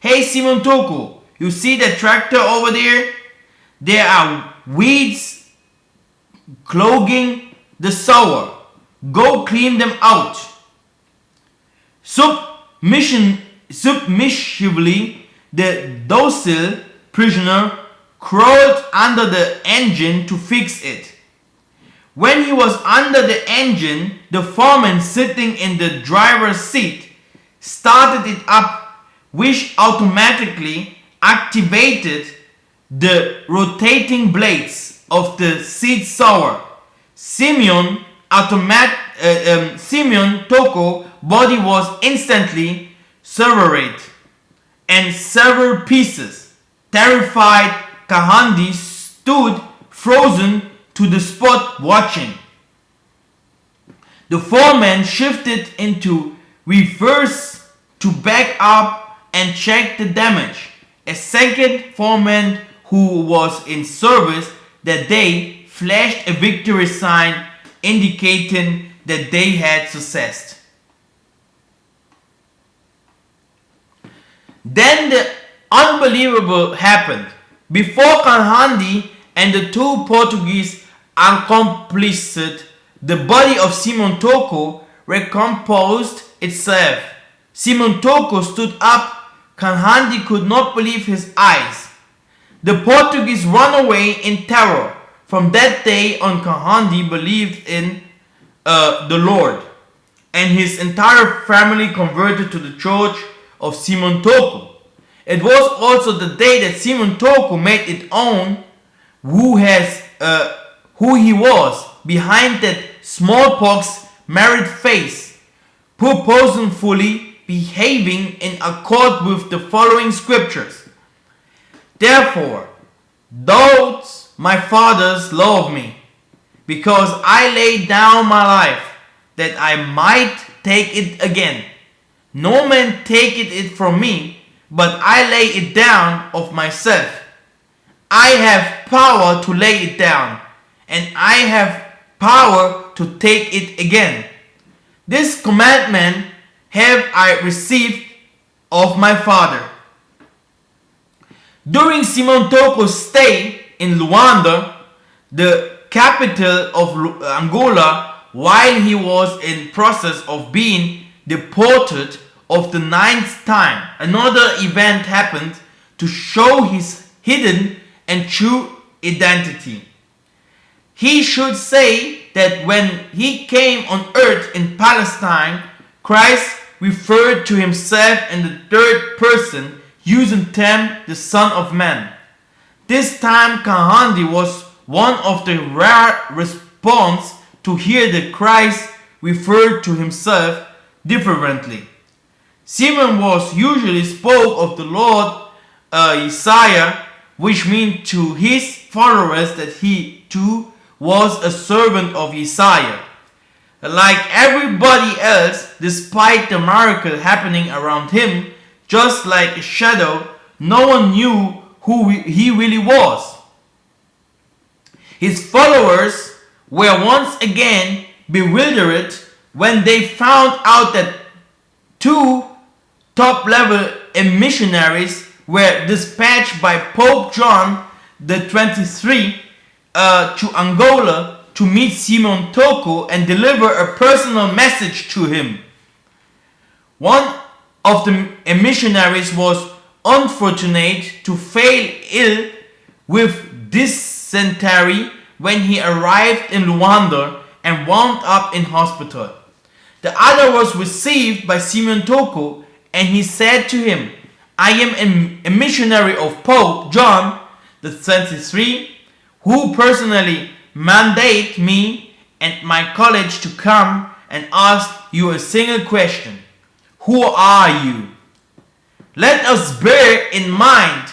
"Hey Simeon Toko, you see that tractor over there? There are weeds clogging the sower. Go clean them out." Submissively, the docile prisoner crawled under the engine to fix it. When he was under the engine, the foreman sitting in the driver's seat started it up, which automatically activated the rotating blades of the seed sower. Simeon Toko body was instantly severed and several pieces. Terrified, Kahandi stood frozen to the spot watching. The foreman shifted into reverse to back up and check the damage. A second foreman who was in service that day flashed a victory sign indicating that they had success. Then the unbelievable happened. Before Kanhandi and the two Portuguese accomplices, the body of Simeon Toko recomposed itself. Simeon Toko stood up. Kanhandi could not believe his eyes. The Portuguese ran away in terror. From that day on, Kanhandi believed in the Lord, and his entire family converted to the church of Simeon Toko. It was also the day that Simeon Toko made it known who he was behind that smallpox married face, purposefully behaving in accord with the following scriptures. "Therefore, those my fathers love me, because I laid down my life, that I might take it again. No man taketh it from me, but I lay it down of myself. I have power to lay it down, and I have power to take it again. This commandment have I received of my Father." During Simeon Toko's stay in Luanda, the capital of Angola, while he was in process of being deported of the 9th time, another event happened to show his hidden and true identity. he should say that when he came on earth in Palestine, Christ referred to himself in the third person, using term the Son of Man. This time Kahandi was one of the rare response to hear that Christ referred to himself differently. Simon was usually spoke of the Lord Isaiah, which means to his followers that he too was a servant of Isaiah. Like everybody else, despite the miracle happening around him, just like a shadow, no one knew who he really was. His followers were once again bewildered when they found out that two top-level missionaries were dispatched by Pope John the 23rd to Angola to meet Simon Toko and deliver a personal message to him. One of the missionaries was unfortunate to fall ill with dysentery when he arrived in Luanda and wound up in hospital. The other was received by Simon Toko, and he said to him, I am a missionary of Pope John the 23rd, who personally mandate me and my college to come and ask you a single question. Who are you? Let us bear in mind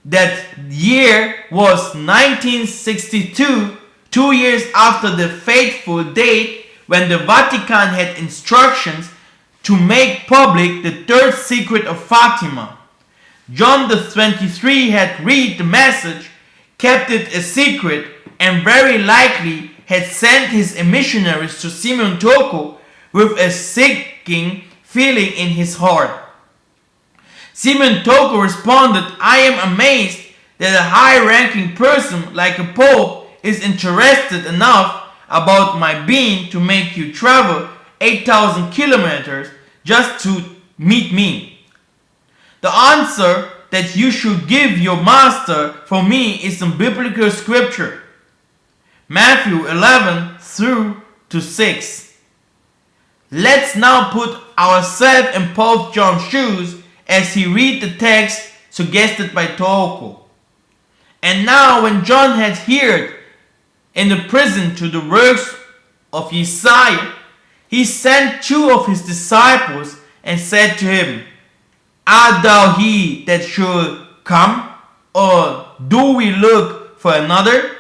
that year was 1962, 2 years after the fateful date when the Vatican had instructions to make public the third secret of Fatima. John the 23rd had read the message, kept it a secret, and very likely had sent his missionaries to Simon Toko with a sinking feeling in his heart. Simon Toko responded, I am amazed that a high-ranking person like a pope is interested enough about my being to make you travel 8,000 kilometers just to meet me. The answer that you should give your master for me is some biblical scripture. Matthew 11 through to 6. Let's now put ourselves in Pope John's shoes as he read the text suggested by Toko. And now when John had heard in the prison to the works of Isaiah, he sent two of his disciples and said to him, Art thou he that should come, or do we look for another?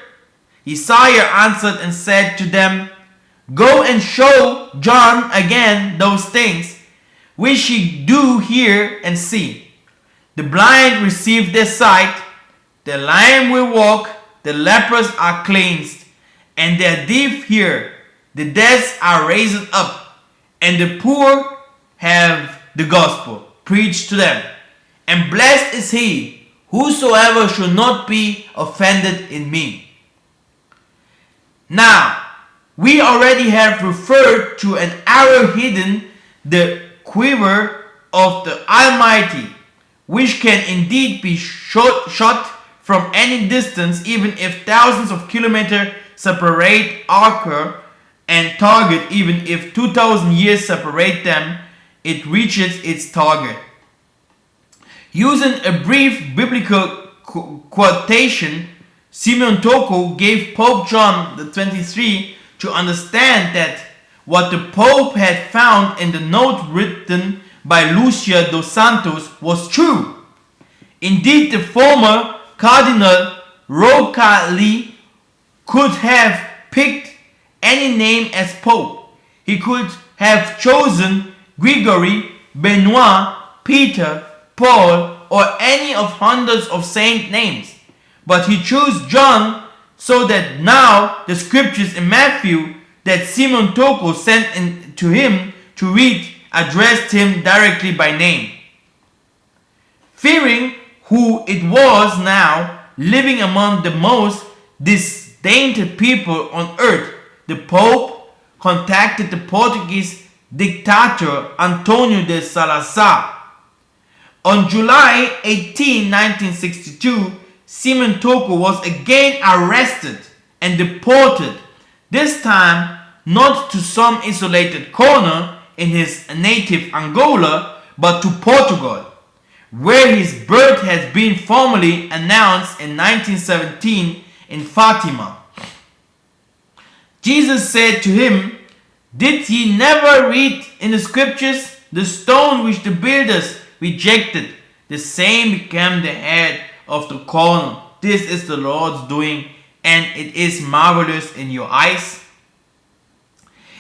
Isaiah answered and said to them, Go and show John again those things which ye do hear and see. The blind receive their sight, the lame will walk, the lepers are cleansed, and the deaf hear, the dead are raised up, and the poor have the gospel preached to them. And blessed is he whosoever should not be offended in me. Now, we already have referred to an arrow hidden the quiver of the Almighty, which can indeed be shot from any distance, even if thousands of kilometers separate archer and target. Even if 2,000 years separate them, it reaches its target. Using a brief biblical quotation, Simon Toko gave Pope John the 23rd to understand that what the Pope had found in the note written by Lucia dos Santos was true. Indeed, the former Cardinal Roncalli could have picked any name as Pope. He could have chosen Gregory, Benoit, Peter, Paul, or any of hundreds of saint names. But he chose John, so that now the scriptures in Matthew that Simon Toko sent in to him to read addressed him directly by name. Fearing who it was now living among the most disdained people on earth, the Pope contacted the Portuguese dictator Antonio de Salazar. On July 18, 1962, Simon Toko was again arrested and deported, this time not to some isolated corner in his native Angola, but to Portugal, where his birth has been formally announced in 1917 in Fatima. Jesus said to him, "Did ye never read in the scriptures, the stone which the builders rejected, the same became the head of the corner. This is the Lord's doing, and it is marvelous in your eyes."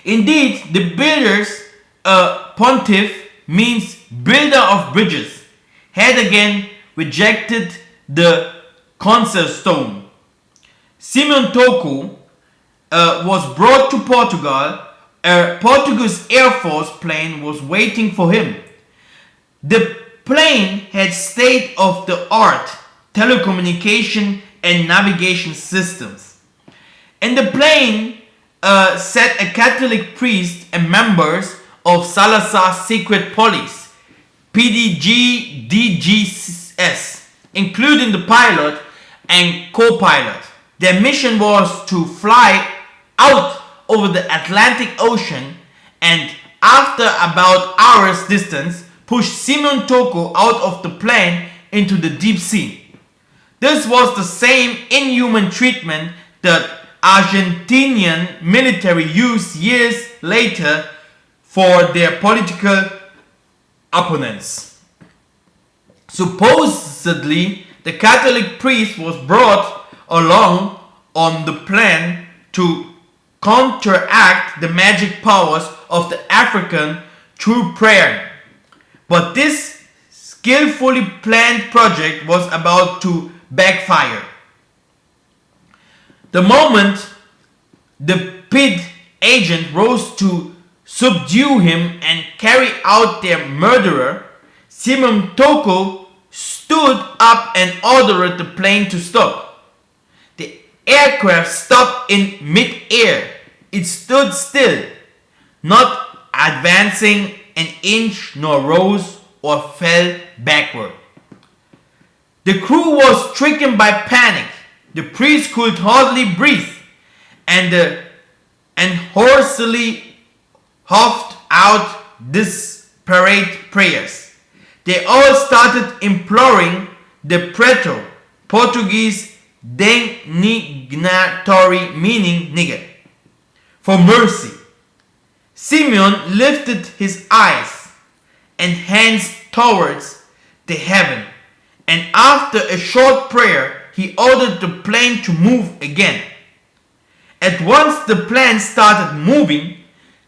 Indeed, the builders, pontiff means builder of bridges, had again rejected the cornerstone. Simeon Toko was brought to Portugal. A Portuguese Air Force plane was waiting for him. The plane had state-of-the-art telecommunication and navigation systems. In the plane sat a Catholic priest and members of Salazar's secret police, PDG-DGS, including the pilot and co-pilot. Their mission was to fly out over the Atlantic Ocean and, after about hours distance, push Simeon Toko out of the plane into the deep sea. This was the same inhuman treatment that Argentinian military used years later for their political opponents. Supposedly, the Catholic priest was brought along on the plane to counteract the magic powers of the African through prayer. But this skillfully planned project was about to backfire. The moment the PID agent rose to subdue him and carry out their murder, Simeon Toko stood up and ordered the plane to stop. The aircraft stopped in mid-air. It stood still, not advancing an inch, nor rose or fell backward. The crew was stricken by panic. The priest could hardly breathe, and hoarsely huffed out desperate prayers. They all started imploring the pretor, Portuguese denigratory meaning nigger, for mercy. Simeon lifted his eyes and hands towards the heaven, and after a short prayer, he ordered the plane to move again. At once the plane started moving.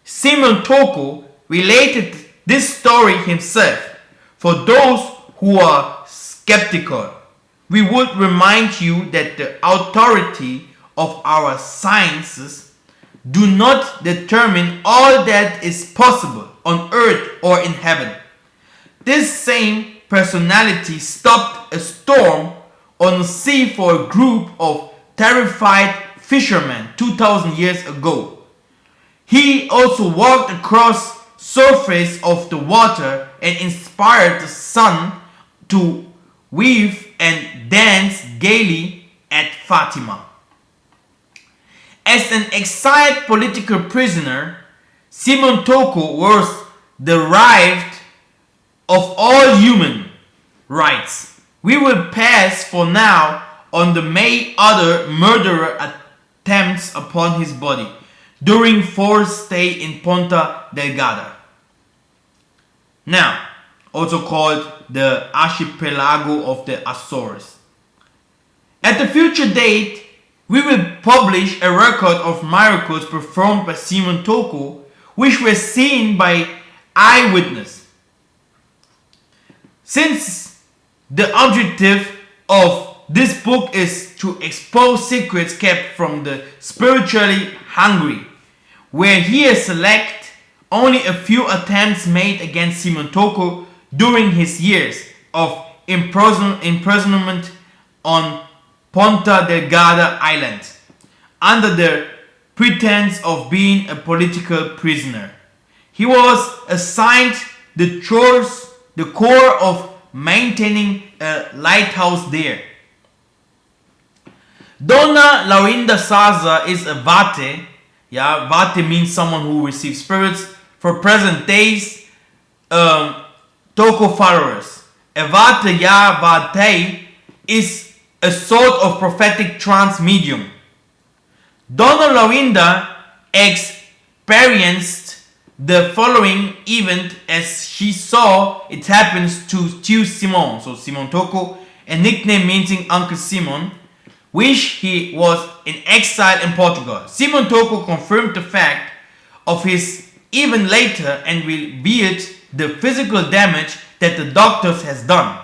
Simeon Toko related this story himself. For those who are skeptical, we would remind you that the authority of our sciences do not determine all that is possible on earth or in heaven. This same personality stopped a storm on the sea for a group of terrified fishermen 2,000 years ago. He also walked across the surface of the water and inspired the sun to weave and dance gaily at Fatima. As an exiled political prisoner, Simeon Toko was deprived of all human rights. We will pass for now on the many other murder attempts upon his body during forced stay in Ponta Delgada, now also called the archipelago of the Azores. At a future date, we will publish a record of miracles performed by Simeon Toko, which were seen by eyewitnesses. Since the objective of this book is to expose secrets kept from the spiritually hungry, where here select only a few attempts made against Simeon Toko during his years of imprisonment on Ponta Delgada Island, under the pretense of being a political prisoner. He was assigned the core of maintaining a lighthouse there. Donna Laurinda Saza is a Vate. Yeah, Vate means someone who receives spirits for present days Toko followers. A Vate Ya Vate is a sort of prophetic trance medium. Donna Laurinda experienced the following event as she saw it happens to Tio Simon, so Simon Toko, a nickname meaning Uncle Simon, which he was in exile in Portugal. Simon Toko confirmed the fact of his even later and revealed the physical damage that the doctors has done.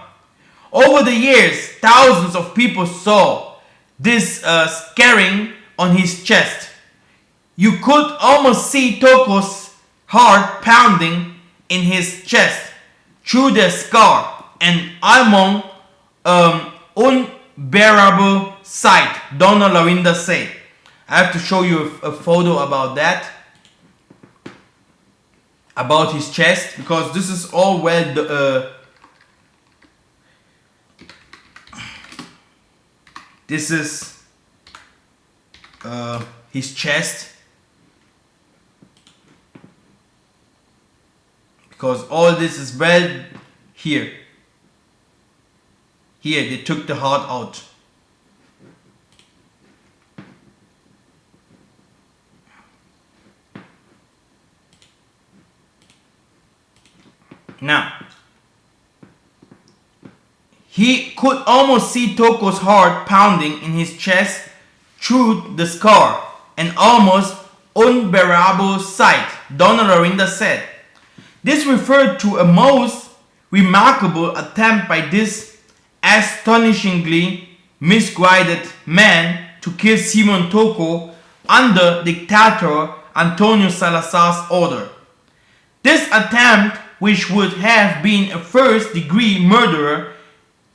Over the years, thousands of people saw this scarring on his chest. You could almost see Toko's heart pounding in his chest through the scar, and among unbearable sight, Donna Laurinda said. I have to show you a photo about that, about his chest, because this is all where this is his chest, because all this is well here. Here they took the heart out. Now, he could almost see Toko's heart pounding in his chest through the scar, an almost unbearable sight, Donna Laurinda said. This referred to a most remarkable attempt by this astonishingly misguided man to kill Simon Toko under dictator Antonio Salazar's order. This attempt, which would have been a first-degree murder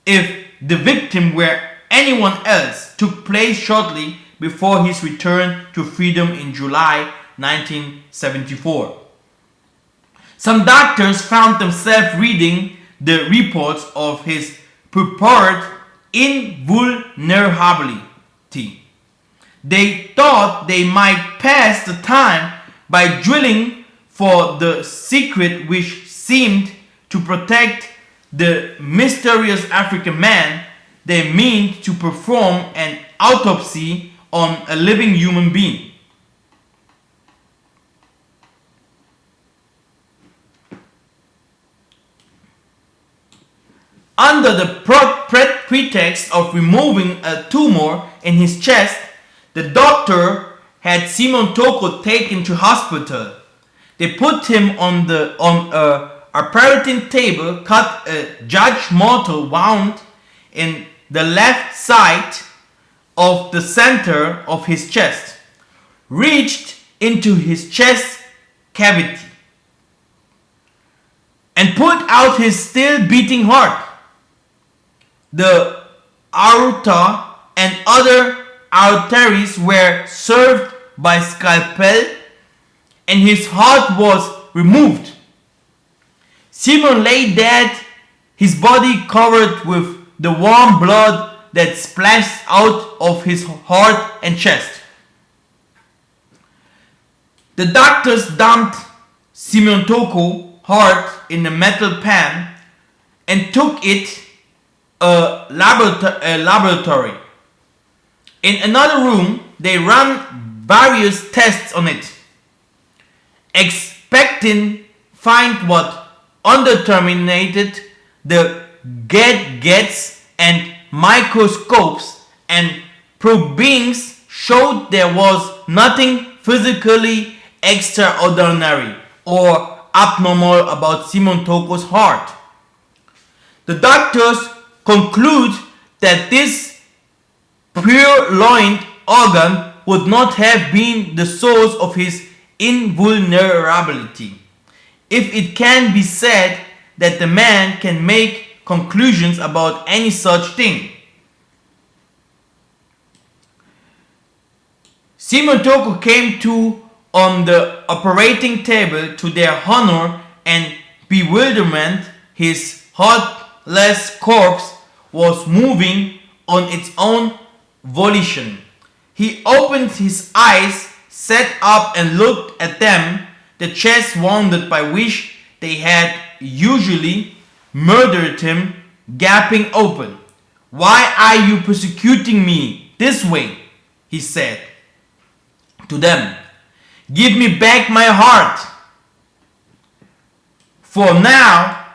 if the victim were anyone else, took place shortly before his return to freedom in July 1974. Some doctors found themselves reading the reports of his purported invulnerability. They thought they might pass the time by drilling for the secret which seemed to protect the mysterious African man. They meant to perform an autopsy on a living human being. Under the pretext of removing a tumor in his chest, the doctor had Simon Toko taken to hospital. They put him on a operating table, cut a judgmental wound in the left side of the center of his chest, reached into his chest cavity, and put out his still beating heart. The aorta and other arteries were served by scalpel, and his heart was removed. Simon lay dead, his body covered with the warm blood that splashed out of his heart and chest. The doctors dumped Simon Toko's heart in a metal pan and took it a laboratory. In another room, they ran various tests on it, expecting find what undetermined the gadgets and microscopes and probings showed there was nothing physically extraordinary or abnormal about Simon Toko's heart. The doctors conclude that this purloined organ would not have been the source of his invulnerability, if it can be said that the man can make conclusions about any such thing. Simon Toko came to on the operating table. To their honor and bewilderment, his heartless corpse was moving on its own volition. He opened his eyes, sat up and looked at them. The chest wounded by which they had usually murdered him, gaping open. "Why are you persecuting me this way?" he said to them. "Give me back my heart. For now,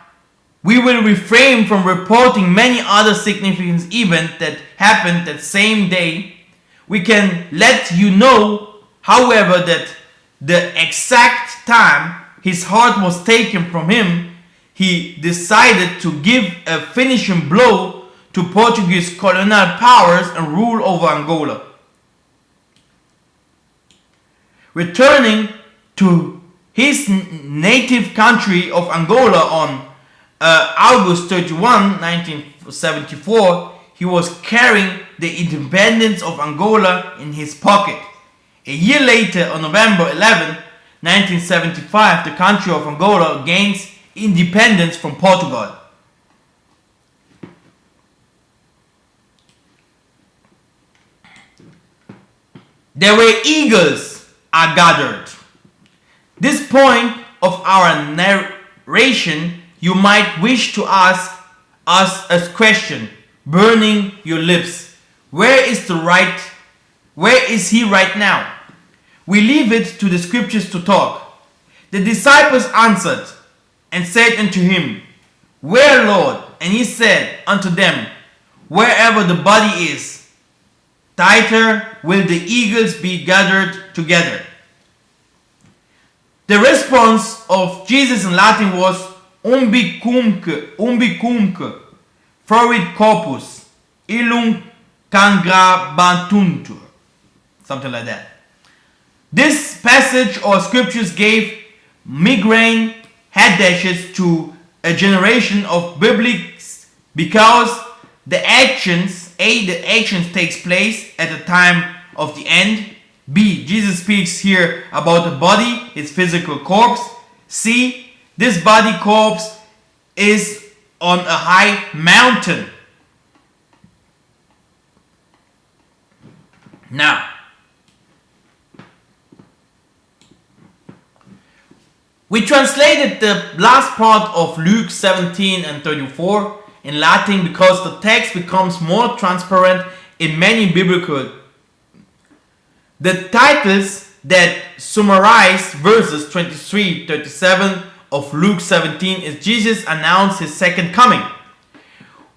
we will refrain from reporting many other significant events that happened that same day. We can let you know, however, that the exact time his heart was taken from him, he decided to give a finishing blow to Portuguese colonial powers and rule over Angola. Returning to his native country of Angola on August 31, 1974, he was carrying the independence of Angola in his pocket. A year later, on November 11, 1975, the country of Angola gains independence from Portugal. There were eagles are gathered. This point of our narration, you might wish to ask us a question, burning your lips. Where is he right now? We leave it to the scriptures to talk. The disciples answered and said unto him, "Where, Lord?" And he said unto them, "Wherever the body is, thither will the eagles be gathered together." The response of Jesus in Latin was umbicumque, florit corpus, illum cangrabantuntur, something like that. This passage or scriptures gave migraine headashes to a generation of biblics because the actions takes place at the time of the end. B. Jesus speaks here about the body, his physical corpse. C. This body corpse is on a high mountain. Now, we translated the last part of Luke 17 and 34 in Latin because the text becomes more transparent in many biblical. The titles that summarize verses 23-37 of Luke 17 is Jesus announced his second coming.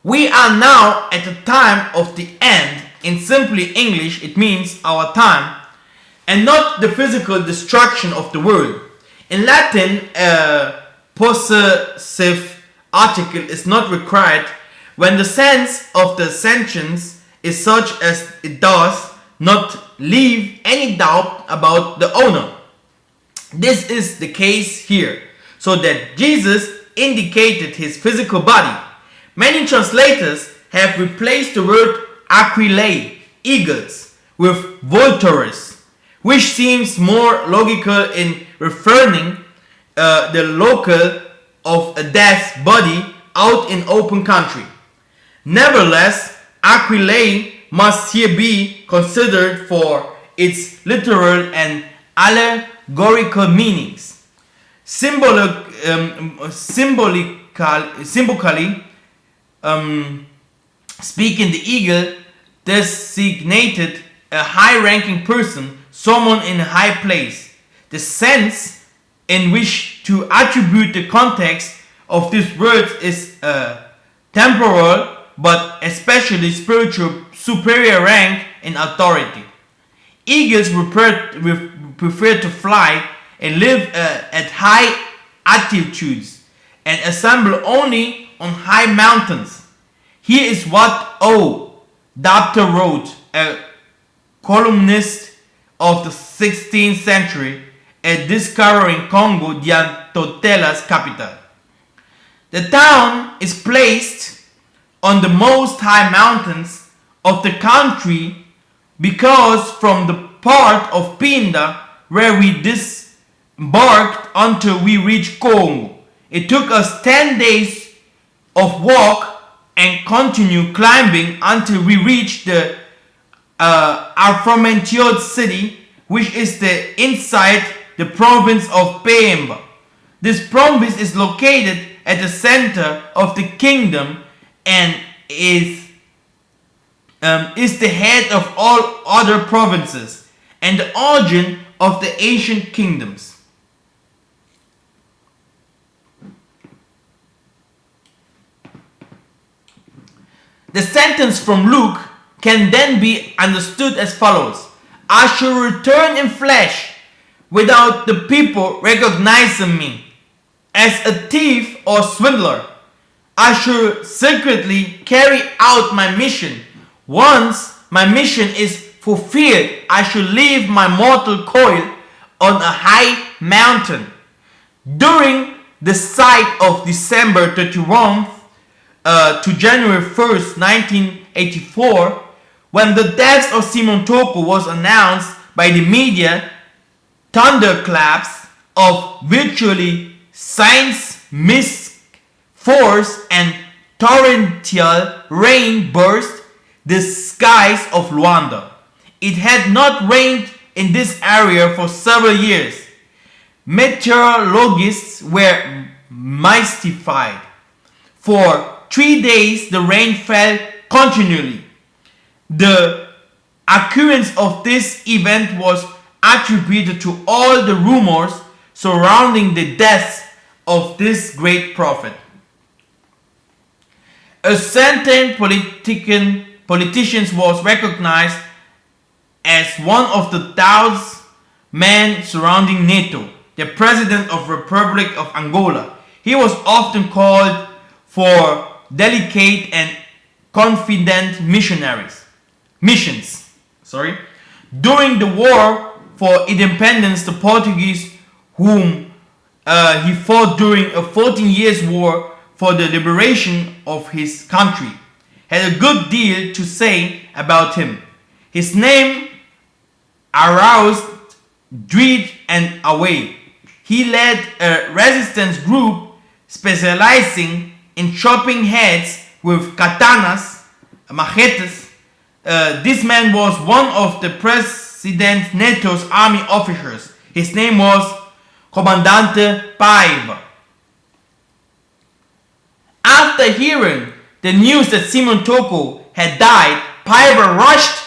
We are now at the time of the end. In simply English, it means our time, and not the physical destruction of the world. In Latin, a possessive article is not required when the sense of the sentence is such as it does not leave any doubt about the owner. This is the case here, so that Jesus indicated his physical body. Many translators have replaced the word aquilae, eagles, with vultures, which seems more logical in referring the local of a dead body out in open country. Nevertheless, aquilae must here be considered for its literal and allegorical meanings. Symbolically speaking, the eagle designated a high-ranking person, someone in a high place. The sense in which to attribute the context of these words is temporal, but especially spiritual superior rank and authority. Eagles prefer to fly and live at high altitudes and assemble only on high mountains. Here is what O. Dapter wrote, a columnist of the 16th century, at discovering Congo, Diantotela's capital. The town is placed on the most high mountains of the country because from the part of Pinda where we disembarked until we reached Congo, it took us 10 days of walk and continued climbing until we reached the Arfamentiod city, which is inside the province of Peemba. This province is located at the center of the kingdom and is the head of all other provinces and the origin of the ancient kingdoms. The sentence from Luke can then be understood as follows: I shall return in flesh without the people recognizing me as a thief or swindler. I shall secretly carry out my mission. Once my mission is fulfilled, I shall leave my mortal coil on a high mountain. During the sight of December 31st to January 1st, 1984, when the death of Simon Toko was announced by the media, thunderclaps of virtually science mist force and torrential rain burst the skies of Luanda. It had not rained in this area for several years. Meteorologists were mystified. For 3 days the rain fell continually. The occurrence of this event was attributed to all the rumors surrounding the death of this great prophet. A certain politician was recognized as one of the 1,000 men surrounding Neto, the president of Republic of Angola. He was often called for delicate and confident missions. During the war for independence, the Portuguese, whom he fought during a 14 years war for the liberation of his country, had a good deal to say about him. His name aroused dread and awe. He led a resistance group specializing in chopping heads with katanas, machetes. This man was one of the President Neto's army officers. His name was Comandante Paiva. After hearing the news that Simon Toko had died, Paiva rushed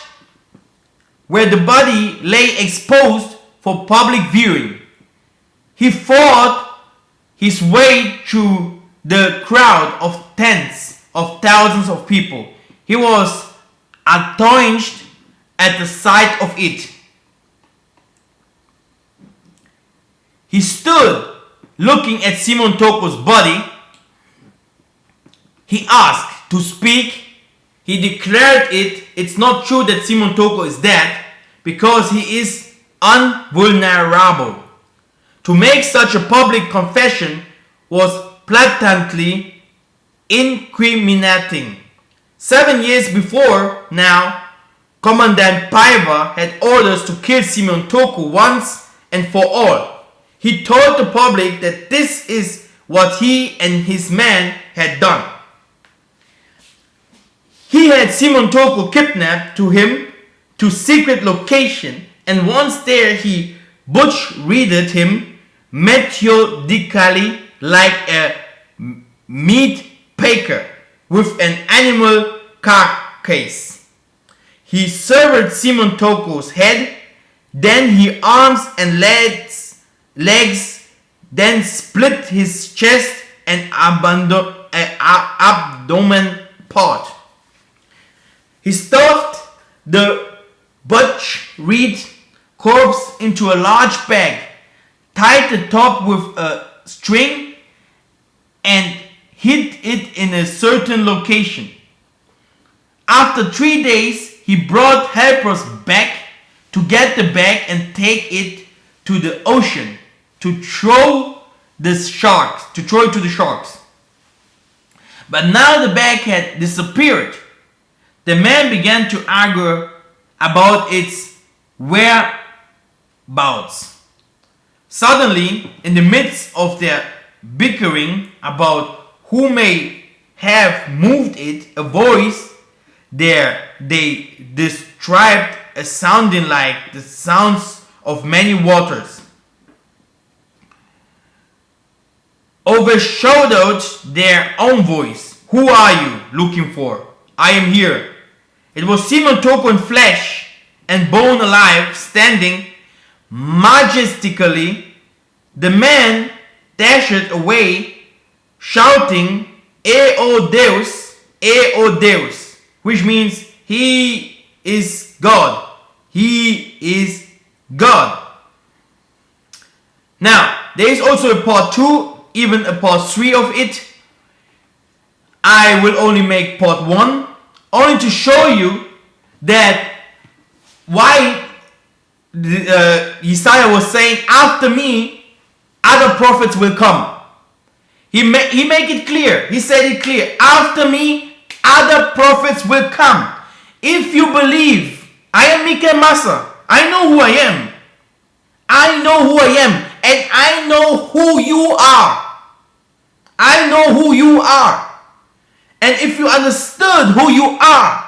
where the body lay exposed for public viewing. He fought his way through the crowd of tens of thousands of people. He was astonished at the sight of it. He stood looking at Simon Toko's body. He asked to speak. He declared it's not true that Simon Toko is dead because he is invulnerable. To make such a public confession was blatantly incriminating. 7 years before now, Commandant Paiva had orders to kill Simon Toko once and for all. He told the public that this is what he and his men had done. He had Simon Toko kidnapped to him to secret location, and once there he butchered him methodically like a meat packer with an animal carcass. He severed Simon Toko's head, then his arms and legs, then split his chest and abdomen part. He stuffed the butchered corpse into a large bag, tied the top with a string, and hid it in a certain location. After 3 days, he brought helpers back to get the bag and take it to the ocean to throw it to the sharks. But now the bag had disappeared. The men began to argue about its whereabouts. Suddenly, in the midst of their bickering about who may have moved it, a voice there they described as sounding like the sounds of many waters. Overshadowed their own voice. Who are you looking for? I am here. It was Simon Toko in flesh and bone alive, standing majestically. The man dashed away, shouting, "E o Deus," which means he is God. He is God. Now, there is also a part 2, even a part 3 of it. I will only make part 1, only to show you that why Isaiah was saying, after me, other prophets will come. He make it clear. He said it clear. After me, other prophets will come. If you believe, I am Mikhael Massa. I know who I am. I know who I am. And I know who you are. I know who you are. And if you understood who you are,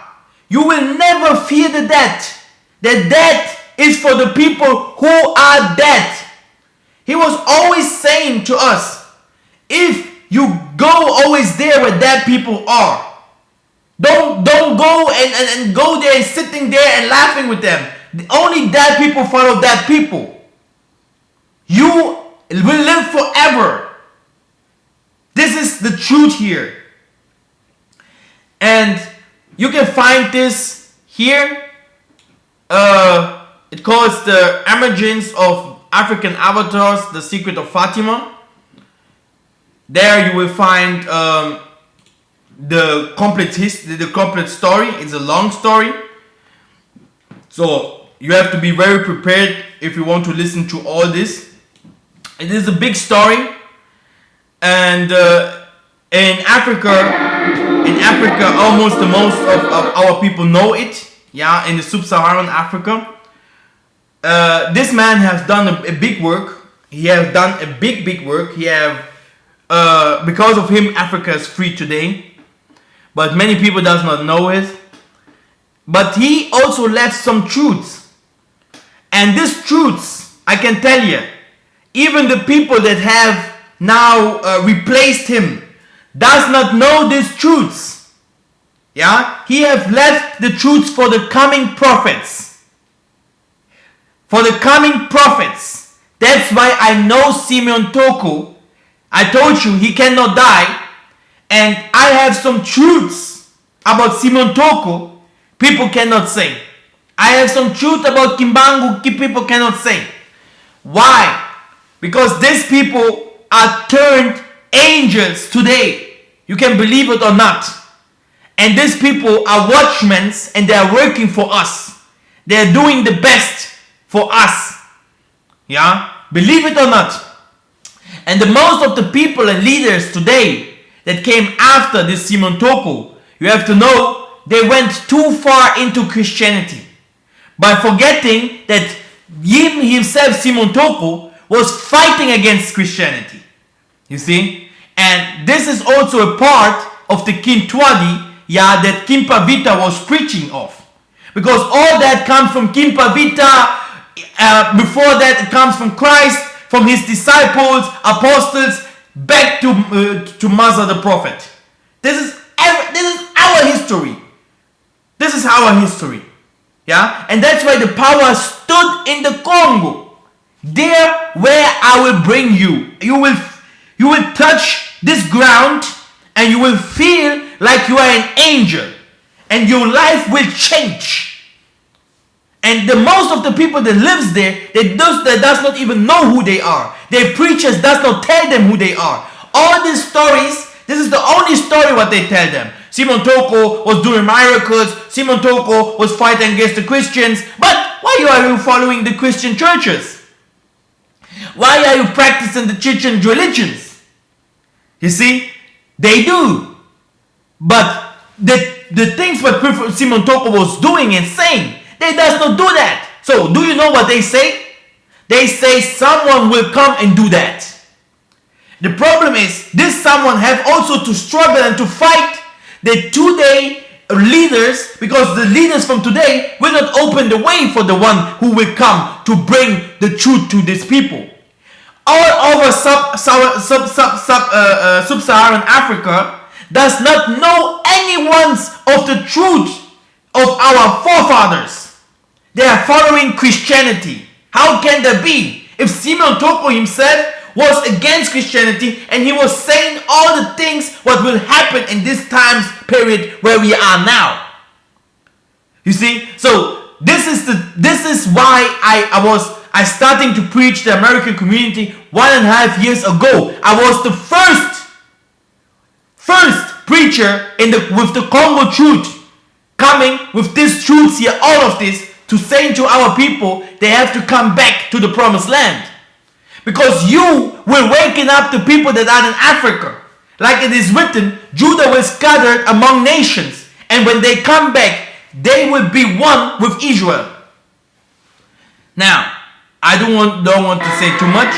you will never fear the death. The death is for the people who are dead. He was always saying to us, if you go always there where dead people are, don't go and go there and sitting there and laughing with them. Only dead people follow dead people. You will live forever. This is the truth here. And you can find this here. It calls the emergence of African avatars, the secret of Fatima. There you will find the complete history, the complete story. It's a long story, so you have to be very prepared if you want to listen to all this. It is a big story, and in Africa, almost the most of our people know it. Yeah, in the sub-Saharan Africa, this man has done a big work. He has done a big work. He have because of him, Africa is free today. But many people does not know it. But he also left some truths, and these truths, I can tell you, even the people that have now replaced him does not know these truths. Yeah, he have left the truths for the coming prophets. For the coming prophets. That's why I know Simeon Toko. I told you he cannot die. And I have some truths about Simeon Toko people cannot say. I have some truth about Kimbangu people cannot say. Why? Because these people are turned angels today. You can believe it or not. And these people are watchmen, and they are working for us. They are doing the best for us. Yeah? Believe it or not. And the most of the people and leaders today that came after this Simon Toko, you have to know, they went too far into Christianity by forgetting that him himself, Simon Toko, was fighting against Christianity. You see? And this is also a part of the Kintwadi, yeah, that Kimpa Vita was preaching of. Because all that comes from Kimpa Vita, before that it comes from Christ, from his disciples, apostles, back to Massa the prophet. This is our history. This is our history. Yeah? And that's why the power stood in the Congo. There where I will bring you. You will touch this ground and you will feel like you are an angel. And your life will change. And the most of the people that lives there, they does not even know who they are. Their preachers does not tell them who they are. All these stories, this is the only story what they tell them. Simon Toko was doing miracles. Simon Toko was fighting against the Christians. But why are you following the Christian churches? Why are you practicing the Chechen religions? You see, they do. But the things what Simon Toko was doing and saying, they does not do that. So do you know what they say? They say someone will come and do that. The problem is this someone have also to struggle and to fight that today leaders, because the leaders from today will not open the way for the one who will come to bring the truth to these people. All over sub-Saharan Africa does not know any ones of the truth of our forefathers. They are following Christianity. How can that be? If Simeon Toko himself was against Christianity and he was saying all the things what will happen in this time period where we are now. You see, so this is why I starting to preach the American community 1.5 years ago. I was the first preacher with the Congo truth, coming with this truths here, all of this, to say to our people they have to come back to the promised land. Because you will waken up the people that are in Africa. Like it is written, Judah was scattered among nations, and when they come back, they will be one with Israel. Now, I don't want to say too much.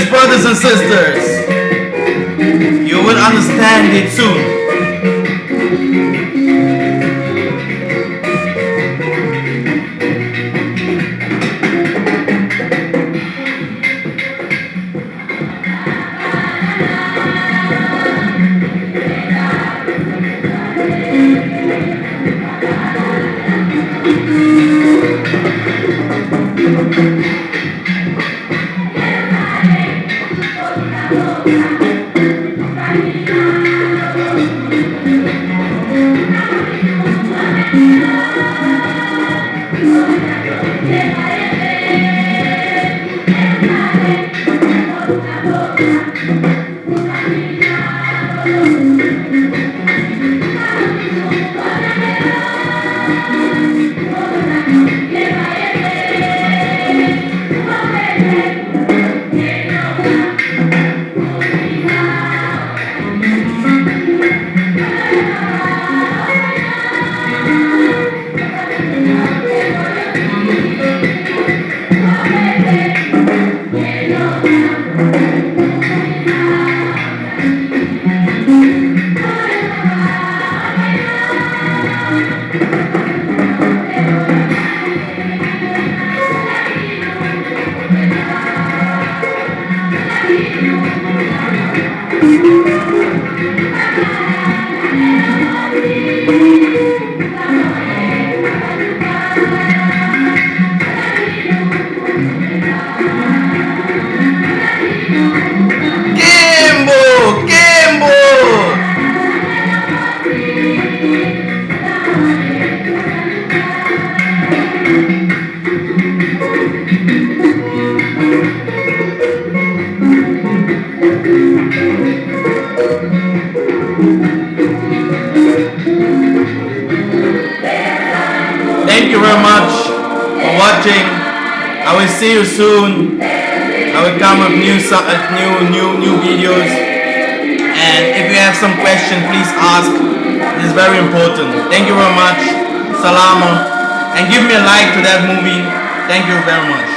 Jewish brothers and sisters. You will understand it soon. Thank you very much for watching. I will see you soon. I will come with new videos. And if you have some question, please ask. It is very important. Thank you very much. Salama. And give me a like to that movie. Thank you very much.